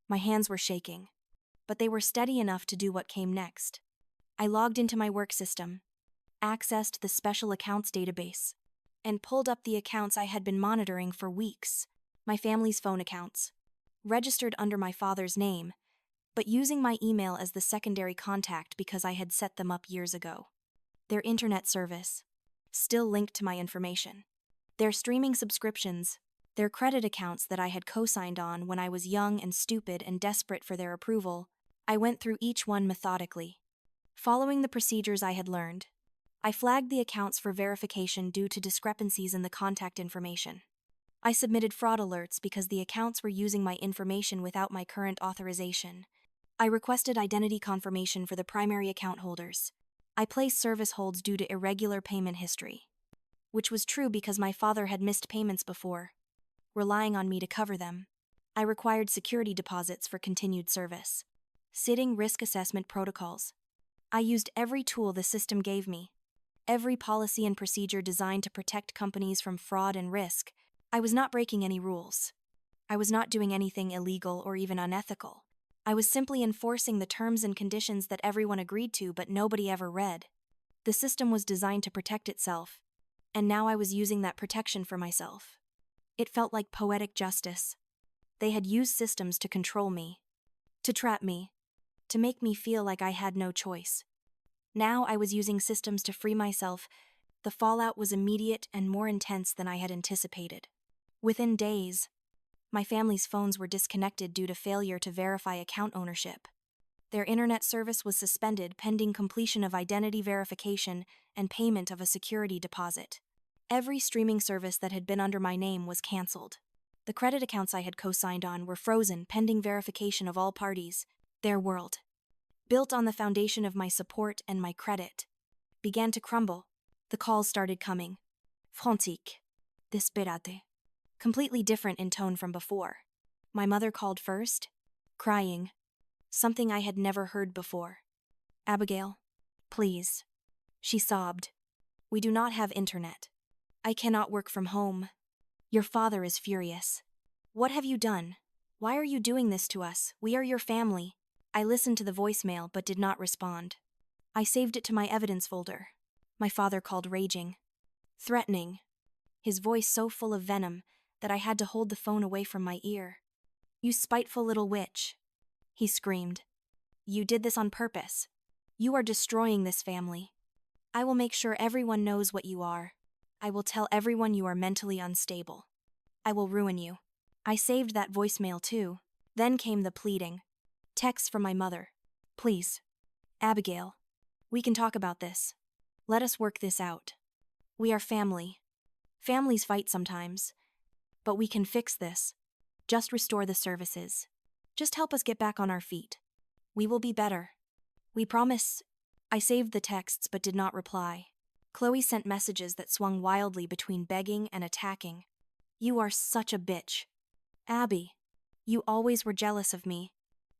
My hands were shaking, but they were steady enough to do what came next. I logged into my work system, accessed the special accounts database, and pulled up the accounts I had been monitoring for weeks, my family's phone accounts, registered under my father's name, but using my email as the secondary contact because I had set them up years ago. Their internet service, still linked to my information. Their streaming subscriptions, their credit accounts that I had co-signed on when I was young and stupid and desperate for their approval. I went through each one methodically. Following the procedures I had learned, I flagged the accounts for verification due to discrepancies in the contact information. I submitted fraud alerts because the accounts were using my information without my current authorization. I requested identity confirmation for the primary account holders. I placed service holds due to irregular payment history, which was true because my father had missed payments before, relying on me to cover them. I required security deposits for continued service. Sitting risk assessment protocols. I used every tool the system gave me. Every policy and procedure designed to protect companies from fraud and risk. I was not breaking any rules. I was not doing anything illegal or even unethical. I was simply enforcing the terms and conditions that everyone agreed to but nobody ever read. The system was designed to protect itself, and now I was using that protection for myself. It felt like poetic justice. They had used systems to control me, to trap me, to make me feel like I had no choice. Now I was using systems to free myself. The fallout was immediate and more intense than I had anticipated. Within days, my family's phones were disconnected due to failure to verify account ownership. Their internet service was suspended pending completion of identity verification and payment of a security deposit. Every streaming service that had been under my name was canceled. The credit accounts I had co-signed on were frozen pending verification of all parties. Their world, built on the foundation of my support and my credit, began to crumble. The calls started coming. Frantique. Desperate. Completely different in tone from before. My mother called first, crying. Something I had never heard before. Abigail, please. She sobbed. We do not have internet. I cannot work from home. Your father is furious. What have you done? Why are you doing this to us? We are your family. I listened to the voicemail but did not respond. I saved it to my evidence folder. My father called raging, threatening, his voice so full of venom that I had to hold the phone away from my ear. You spiteful little witch, he screamed. You did this on purpose. You are destroying this family. I will make sure everyone knows what you are. I will tell everyone you are mentally unstable. I will ruin you. I saved that voicemail too. Then came the pleading. Texts from my mother. Please. Abigail. We can talk about this. Let us work this out. We are family. Families fight sometimes. But we can fix this. Just restore the services. Just help us get back on our feet. We will be better. We promise. I saved the texts but did not reply. Chloe sent messages that swung wildly between begging and attacking. You are such a bitch. Abby, you always were jealous of me.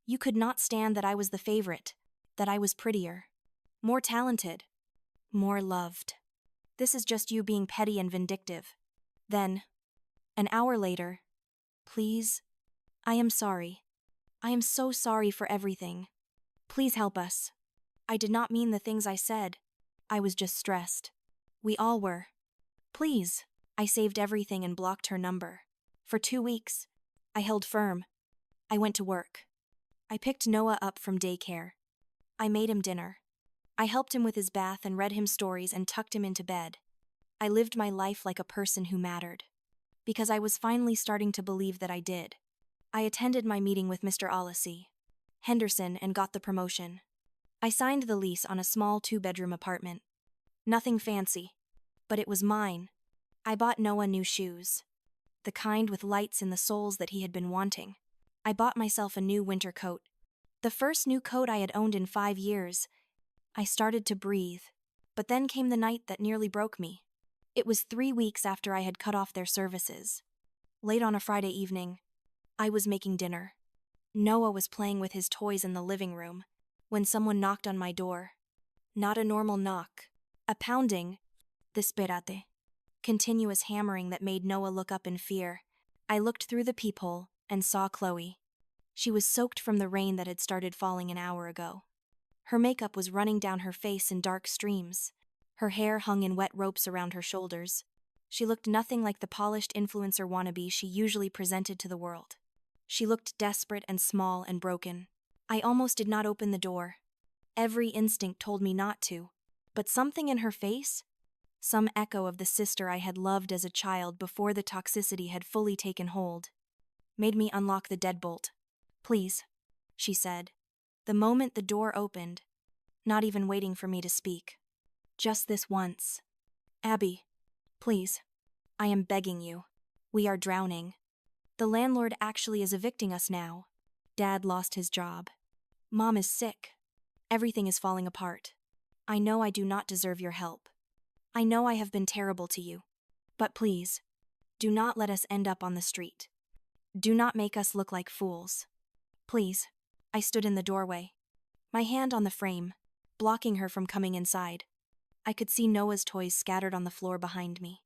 You could not stand that I was the favorite, that I was prettier, more talented, more loved. This is just you being petty and vindictive. Then, an hour later, please, I am sorry. I am so sorry for everything. Please help us. I did not mean the things I said. I was just stressed. We all were. Please. I saved everything and blocked her number. For 2 weeks, I held firm. I went to work. I picked Noah up from daycare. I made him dinner. I helped him with his bath and read him stories and tucked him into bed. I lived my life like a person who mattered. Because I was finally starting to believe that I did. I attended my meeting with Mr. Olisey, Henderson, and got the promotion. I signed the lease on a small 2-bedroom apartment. Nothing fancy, but it was mine. I bought Noah new shoes, the kind with lights in the soles that he had been wanting. I bought myself a new winter coat, the first new coat I had owned in 5 years. I started to breathe, but then came the night that nearly broke me. It was 3 weeks after I had cut off their services. Late on a Friday evening, I was making dinner. Noah was playing with his toys in the living room when someone knocked on my door. Not a normal knock, a pounding, desperate, continuous hammering that made Noah look up in fear. I looked through the peephole and saw Chloe. She was soaked from the rain that had started falling an hour ago. Her makeup was running down her face in dark streams. Her hair hung in wet ropes around her shoulders. She looked nothing like the polished influencer wannabe she usually presented to the world. She looked desperate and small and broken. I almost did not open the door. Every instinct told me not to. But something in her face, some echo of the sister I had loved as a child before the toxicity had fully taken hold, made me unlock the deadbolt. Please, she said, the moment the door opened, not even waiting for me to speak. Just this once. Abby, please. I am begging you. We are drowning. The landlord actually is evicting us now. Dad lost his job. Mom is sick. Everything is falling apart. I know I do not deserve your help. I know I have been terrible to you. But please, do not let us end up on the street. Do not make us look like fools. Please. I stood in the doorway, my hand on the frame, blocking her from coming inside. I could see Noah's toys scattered on the floor behind me.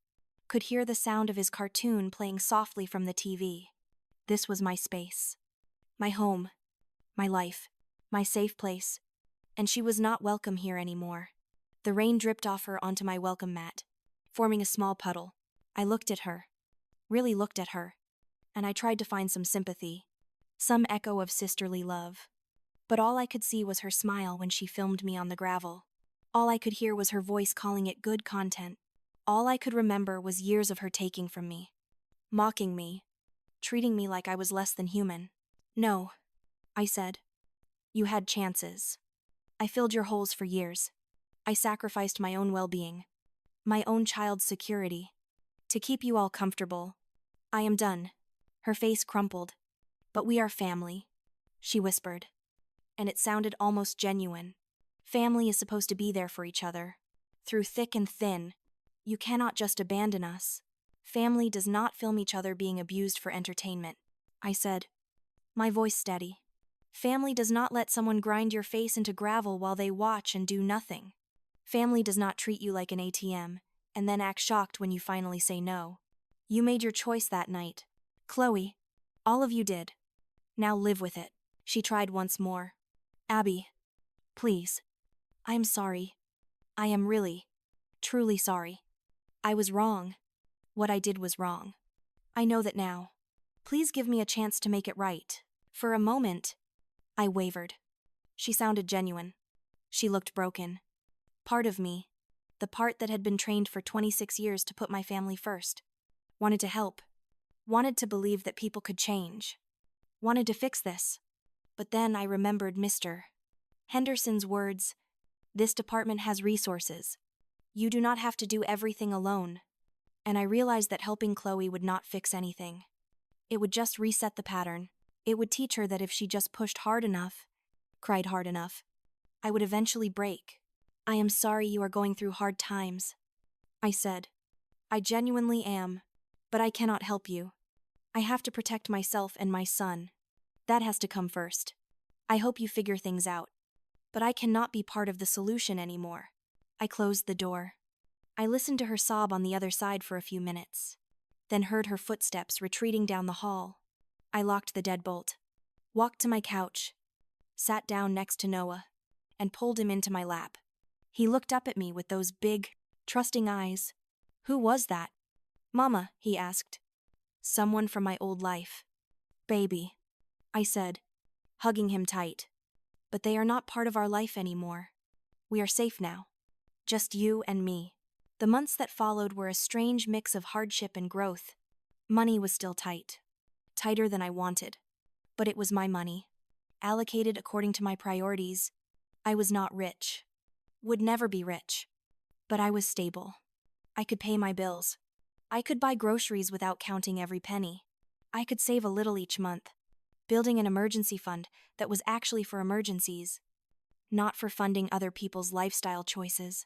Could hear the sound of his cartoon playing softly from the TV. This was my space. My home. My life. My safe place. And she was not welcome here anymore. The rain dripped off her onto my welcome mat, forming a small puddle. I looked at her. Really looked at her. And I tried to find some sympathy. Some echo of sisterly love. But all I could see was her smile when she filmed me on the gravel. All I could hear was her voice calling it good content. All I could remember was years of her taking from me. Mocking me. Treating me like I was less than human. No, I said. You had chances. I filled your holes for years. I sacrificed my own well-being. My own child's security. To keep you all comfortable. I am done. Her face crumpled. But we are family, she whispered. And it sounded almost genuine. Family is supposed to be there for each other. Through thick and thin. You cannot just abandon us. Family does not film each other being abused for entertainment, I said, my voice steady. Family does not let someone grind your face into gravel while they watch and do nothing. Family does not treat you like an ATM, and then act shocked when you finally say no. You made your choice that night. Chloe, all of you did. Now live with it. She tried once more. Abby, please. I am sorry. I am really, truly sorry. I was wrong. What I did was wrong. I know that now. Please give me a chance to make it right. For a moment, I wavered. She sounded genuine. She looked broken. Part of me, the part that had been trained for 26 years to put my family first, wanted to help. Wanted to believe that people could change. Wanted to fix this. But then I remembered Mr. Henderson's words. This department has resources. You do not have to do everything alone. And I realized that helping Chloe would not fix anything. It would just reset the pattern. It would teach her that if she just pushed hard enough, cried hard enough, I would eventually break. I am sorry you are going through hard times, I said. I genuinely am, but I cannot help you. I have to protect myself and my son. That has to come first. I hope you figure things out. But I cannot be part of the solution anymore. I closed the door. I listened to her sob on the other side for a few minutes. then heard her footsteps retreating down the hall. I locked the deadbolt, walked to my couch, sat down next to Noah, and pulled him into my lap. He looked up at me with those big, trusting eyes. "Who was that?" "Mama," he asked. "Someone from my old life." "Baby," I said, hugging him tight. "But they are not part of our life anymore. We are safe now. Just you and me." The months that followed were a strange mix of hardship and growth. Money was still tight. Tighter than I wanted. But it was my money. Allocated according to my priorities. I was not rich. Would never be rich. But I was stable. I could pay my bills. I could buy groceries without counting every penny. I could save a little each month, building an emergency fund that was actually for emergencies, not for funding other people's lifestyle choices.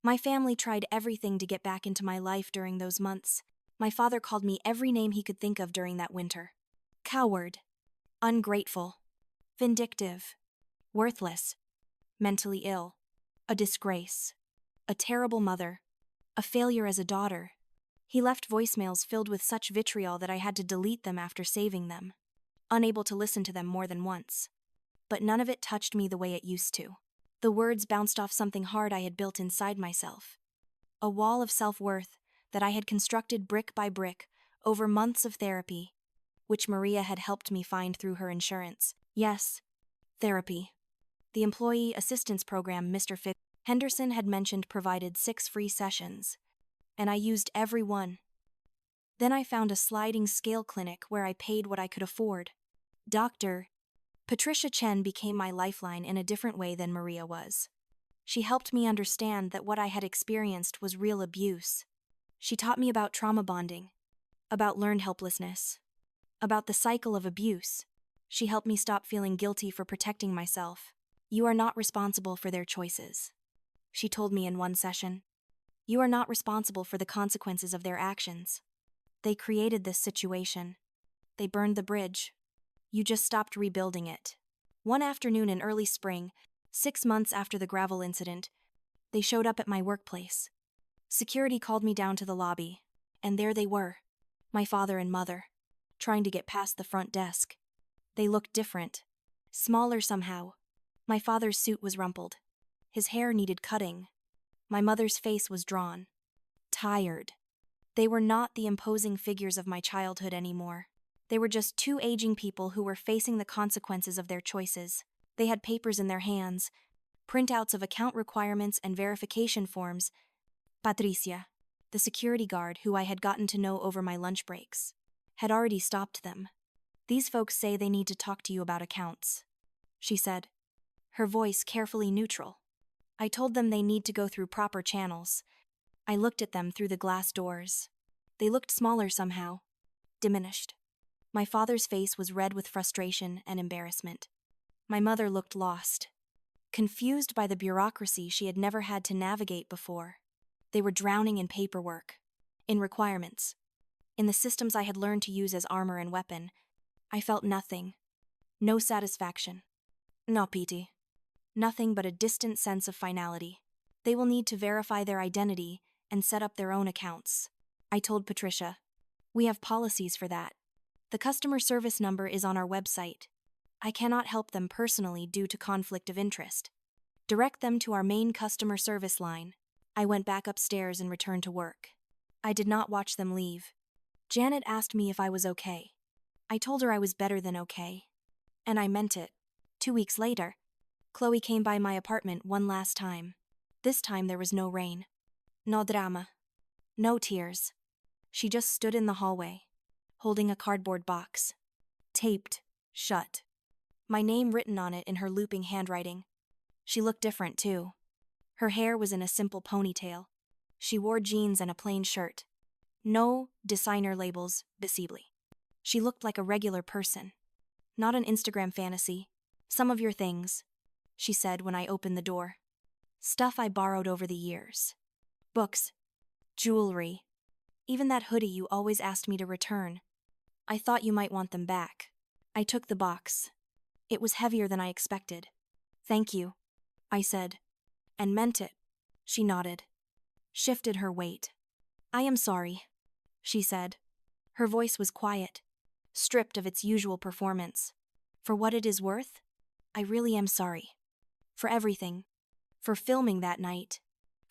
My family tried everything to get back into my life during those months. My father called me every name he could think of during that winter. Coward, ungrateful, vindictive, worthless, mentally ill, a disgrace, a terrible mother, a failure as a daughter. He left voicemails filled with such vitriol that I had to delete them after saving them, unable to listen to them more than once. But none of it touched me the way it used to. The words bounced off something hard I had built inside myself. A wall of self-worth that I had constructed brick by brick over months of therapy, which Maria had helped me find through her insurance. Yes, therapy. The employee assistance program Mr. Henderson had mentioned provided 6 free sessions, and I used every one. Then I found a sliding scale clinic where I paid what I could afford. Dr. Patricia Chen became my lifeline in a different way than Maria was. She helped me understand that what I had experienced was real abuse. She taught me about trauma bonding, about learned helplessness, about the cycle of abuse. She helped me stop feeling guilty for protecting myself. "You are not responsible for their choices," she told me in one session. "You are not responsible for the consequences of their actions. They created this situation. They burned the bridge. You just stopped rebuilding it." One afternoon in early spring, 6 months after the gravel incident, they showed up at my workplace. Security called me down to the lobby, and there they were, my father and mother, trying to get past the front desk. They looked different, smaller somehow. My father's suit was rumpled. His hair needed cutting. My mother's face was drawn, tired. They were not the imposing figures of my childhood anymore. They were just 2 aging people who were facing the consequences of their choices. They had papers in their hands, printouts of account requirements and verification forms. Patricia, the security guard who I had gotten to know over my lunch breaks, had already stopped them. "These folks say they need to talk to you about accounts," she said, her voice carefully neutral. "I told them they need to go through proper channels." I looked at them through the glass doors. They looked smaller somehow, diminished. My father's face was red with frustration and embarrassment. My mother looked lost, confused by the bureaucracy she had never had to navigate before. They were drowning in paperwork, in requirements, in the systems I had learned to use as armor and weapon. I felt nothing, no satisfaction, no pity, nothing but a distant sense of finality. They will need to verify their identity and set up their own accounts. I told Patricia, "We have policies for that. The customer service number is on our website. I cannot help them personally due to conflict of interest. Direct them to our main customer service line." I went back upstairs and returned to work. I did not watch them leave. Janet asked me if I was okay. I told her I was better than okay. And I meant it. 2 weeks later, Chloe came by my apartment one last time. This time there was no rain. No drama. No tears. She just stood in the hallway, holding a cardboard box, taped shut, my name written on it in her looping handwriting. She looked different, too. Her hair was in a simple ponytail. She wore jeans and a plain shirt. No designer labels, visibly. She looked like a regular person. "Not an Instagram fantasy. Some of your things," she said when I opened the door. "Stuff I borrowed over the years. Books, jewelry, even that hoodie you always asked me to return. I thought you might want them back." I took the box. It was heavier than I expected. "Thank you," I said, and meant it. She nodded, shifted her weight. "I am sorry," she said. Her voice was quiet, stripped of its usual performance. For what it is worth, I really am sorry. For everything. For filming that night.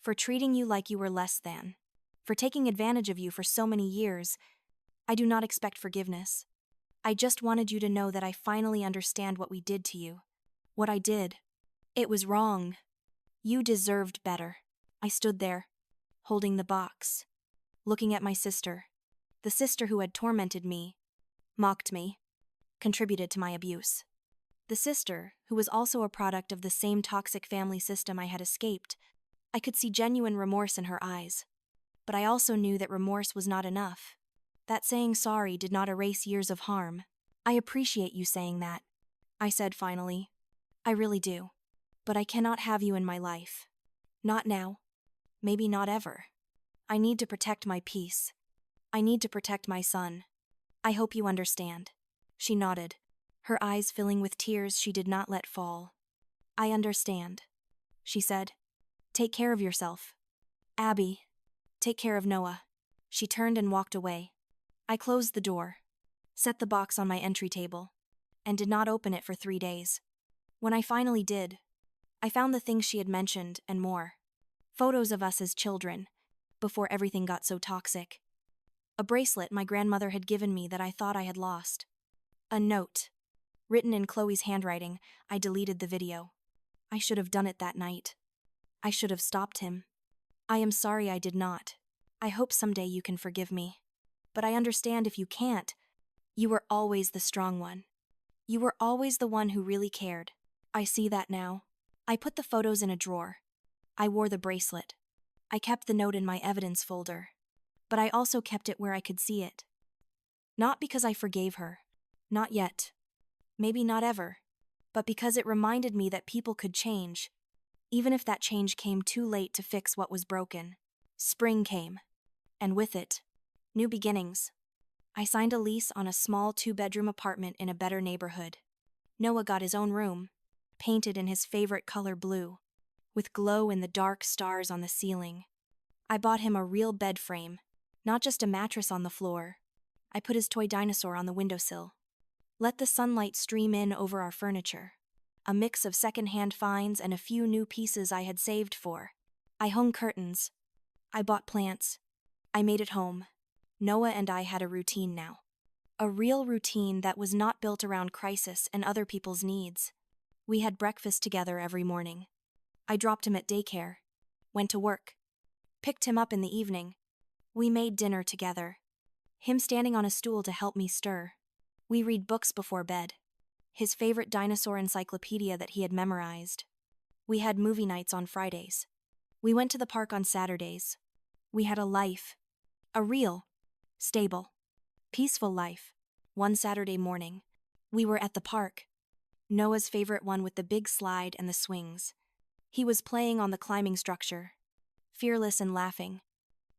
For treating you like you were less than. For taking advantage of you for so many years. I do not expect forgiveness. I just wanted you to know that I finally understand what we did to you. What I did. It was wrong. You deserved better. I stood there, holding the box, looking at my sister. The sister who had tormented me, mocked me, contributed to my abuse. The sister, who was also a product of the same toxic family system I had escaped. I could see genuine remorse in her eyes. But I also knew that remorse was not enough. That saying sorry did not erase years of harm. I appreciate you saying that, I said finally. I really do. But I cannot have you in my life. Not now. Maybe not ever. I need to protect my peace. I need to protect my son. I hope you understand. She nodded, her eyes filling with tears she did not let fall. I understand, she said. Take care of yourself. Abby, take care of Noah. She turned and walked away. I closed the door, set the box on my entry table, and did not open it for 3 days. When I finally did, I found the things she had mentioned and more. Photos of us as children, before everything got so toxic. A bracelet my grandmother had given me that I thought I had lost. A note, written in Chloe's handwriting. I deleted the video. I should have done it that night. I should have stopped him. I am sorry I did not. I hope someday you can forgive me. But I understand if you can't. You were always the strong one. You were always the one who really cared. I see that now. I put the photos in a drawer. I wore the bracelet. I kept the note in my evidence folder. But I also kept it where I could see it. Not because I forgave her. Not yet. Maybe not ever. But because it reminded me that people could change, even if that change came too late to fix what was broken. Spring came. And with it, new beginnings. I signed a lease on a small 2-bedroom apartment in a better neighborhood. Noah got his own room, painted in his favorite color blue, with glow-in-the-dark stars on the ceiling. I bought him a real bed frame, not just a mattress on the floor. I put his toy dinosaur on the windowsill. Let the sunlight stream in over our furniture. A mix of second-hand finds and a few new pieces I had saved for. I hung curtains. I bought plants. I made it home. Noah and I had a routine now. A real routine that was not built around crisis and other people's needs. We had breakfast together every morning. I dropped him at daycare, went to work, picked him up in the evening. We made dinner together. Him standing on a stool to help me stir. We read books before bed. His favorite dinosaur encyclopedia that he had memorized. We had movie nights on Fridays. We went to the park on Saturdays. We had a life. A real, stable, peaceful life. One Saturday morning, we were at the park. Noah's favorite one with the big slide and the swings. He was playing on the climbing structure, fearless and laughing,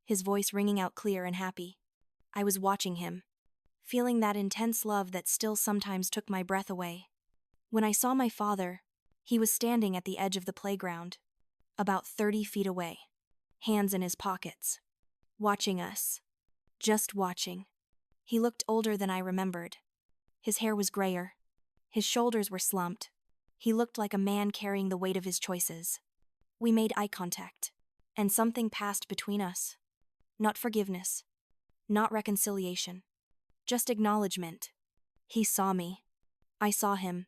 his voice ringing out clear and happy. I was watching him, feeling that intense love that still sometimes took my breath away. When I saw my father, he was standing at the edge of the playground, about 30 feet away, hands in his pockets, watching us. Just watching. He looked older than I remembered. His hair was grayer. His shoulders were slumped. He looked like a man carrying the weight of his choices. We made eye contact, and something passed between us. Not forgiveness. Not reconciliation. Just acknowledgement. He saw me. I saw him.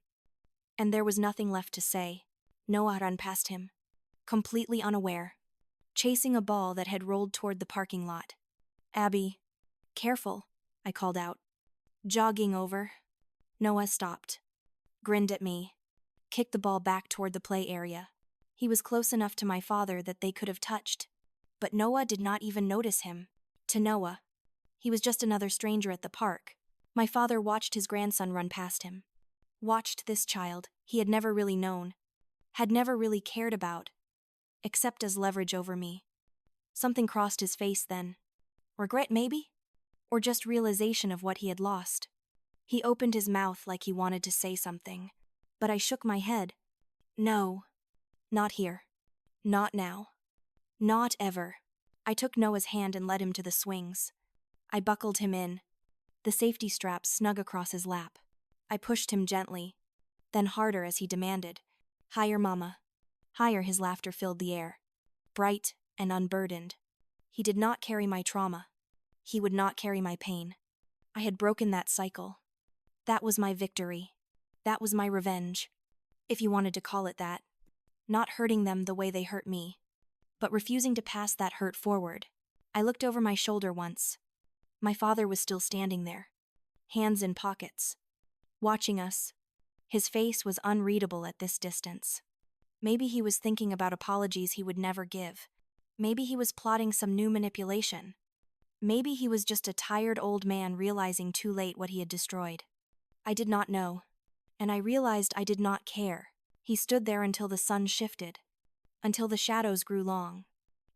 And there was nothing left to say. Noah ran past him, completely unaware, chasing a ball that had rolled toward the parking lot. Abby, careful, I called out. Jogging over. Noah stopped, grinned at me, kicked the ball back toward the play area. He was close enough to my father that they could have touched. But Noah did not even notice him. To Noah, he was just another stranger at the park. My father watched his grandson run past him. Watched this child he had never really known, had never really cared about, except as leverage over me. Something crossed his face then. Regret, maybe? Or just realization of what he had lost. He opened his mouth like he wanted to say something, but I shook my head. No. Not here. Not now. Not ever. I took Noah's hand and led him to the swings. I buckled him in, the safety strap snug across his lap. I pushed him gently, then harder as he demanded, "Higher, Mama." Higher. His laughter filled the air, bright and unburdened. He did not carry my trauma. He would not carry my pain. I had broken that cycle. That was my victory. That was my revenge, if you wanted to call it that. Not hurting them the way they hurt me, but refusing to pass that hurt forward. I looked over my shoulder once. My father was still standing there, hands in pockets, watching us. His face was unreadable at this distance. Maybe he was thinking about apologies he would never give. Maybe he was plotting some new manipulation. Maybe he was just a tired old man realizing too late what he had destroyed. I did not know, and I realized I did not care. He stood there until the sun shifted, until the shadows grew long,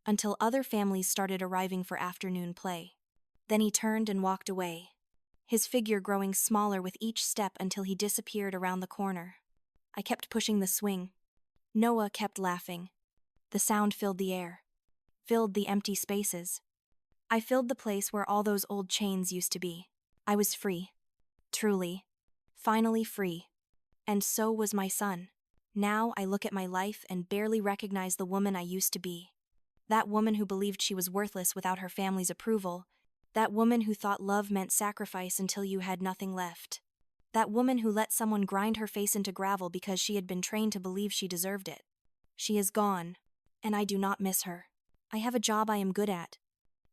until other families started arriving for afternoon play. Then he turned and walked away, his figure growing smaller with each step until he disappeared around the corner. I kept pushing the swing. Noah kept laughing. The sound filled the air, filled the empty spaces. I filled the place where all those old chains used to be. I was free. Truly. Finally free. And so was my son. Now I look at my life and barely recognize the woman I used to be. That woman who believed she was worthless without her family's approval. That woman who thought love meant sacrifice until you had nothing left. That woman who let someone grind her face into gravel because she had been trained to believe she deserved it. She is gone, and I do not miss her. I have a job I am good at,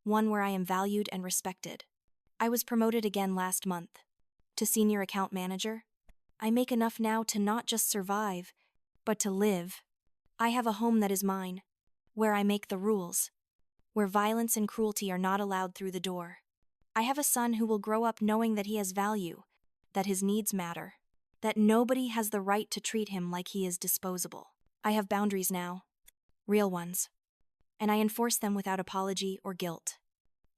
one where I am valued and respected. I was promoted again last month, to senior account manager. I make enough now to not just survive, but to live. I have a home that is mine, where I make the rules, where violence and cruelty are not allowed through the door. I have a son who will grow up knowing that he has value, that his needs matter, that nobody has the right to treat him like he is disposable. I have boundaries now, real ones, and I enforce them without apology or guilt.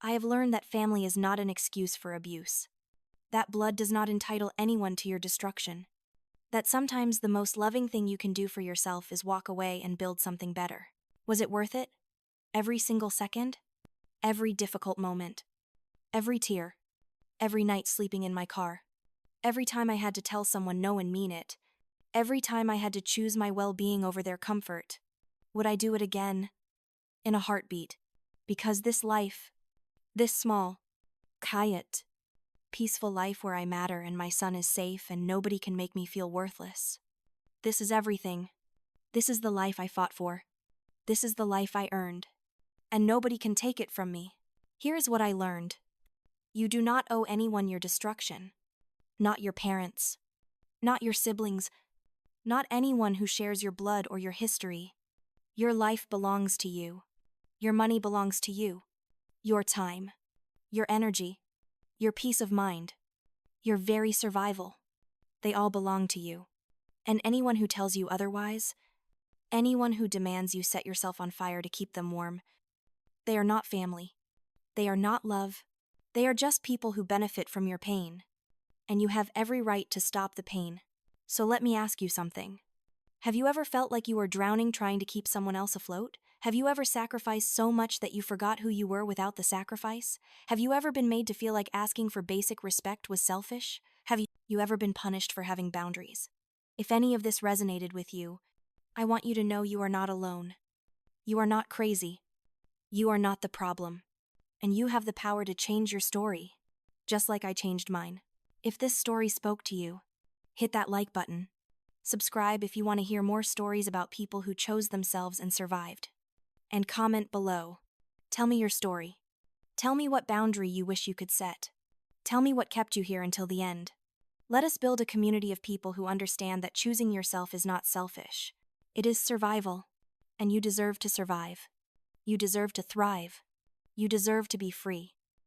I have learned that family is not an excuse for abuse, that blood does not entitle anyone to your destruction, that sometimes the most loving thing you can do for yourself is walk away and build something better. Was it worth it? Every single second? Every difficult moment? Every tear? Every night sleeping in my car? Every time I had to tell someone no and mean it? Every time I had to choose my well-being over their comfort? Would I do it again? In a heartbeat. Because this life, this small, quiet, peaceful life where I matter and my son is safe and nobody can make me feel worthless. This is everything. This is the life I fought for. This is the life I earned. And nobody can take it from me. Here's what I learned. You do not owe anyone your destruction. Not your parents. Not your siblings. Not anyone who shares your blood or your history. Your life belongs to you. Your money belongs to you. Your time. Your energy. Your peace of mind. Your very survival. They all belong to you. And anyone who tells you otherwise, anyone who demands you set yourself on fire to keep them warm, they are not family. They are not love. They are just people who benefit from your pain. And you have every right to stop the pain. So let me ask you something. Have you ever felt like you were drowning trying to keep someone else afloat? Have you ever sacrificed so much that you forgot who you were without the sacrifice? Have you ever been made to feel like asking for basic respect was selfish? Have you ever been punished for having boundaries? If any of this resonated with you, I want you to know you are not alone. You are not crazy. You are not the problem. And you have the power to change your story, just like I changed mine. If this story spoke to you, hit that like button. Subscribe if you want to hear more stories about people who chose themselves and survived. And comment below. Tell me your story. Tell me what boundary you wish you could set. Tell me what kept you here until the end. Let us build a community of people who understand that choosing yourself is not selfish. It is survival. And you deserve to survive. You deserve to thrive. You deserve to be free.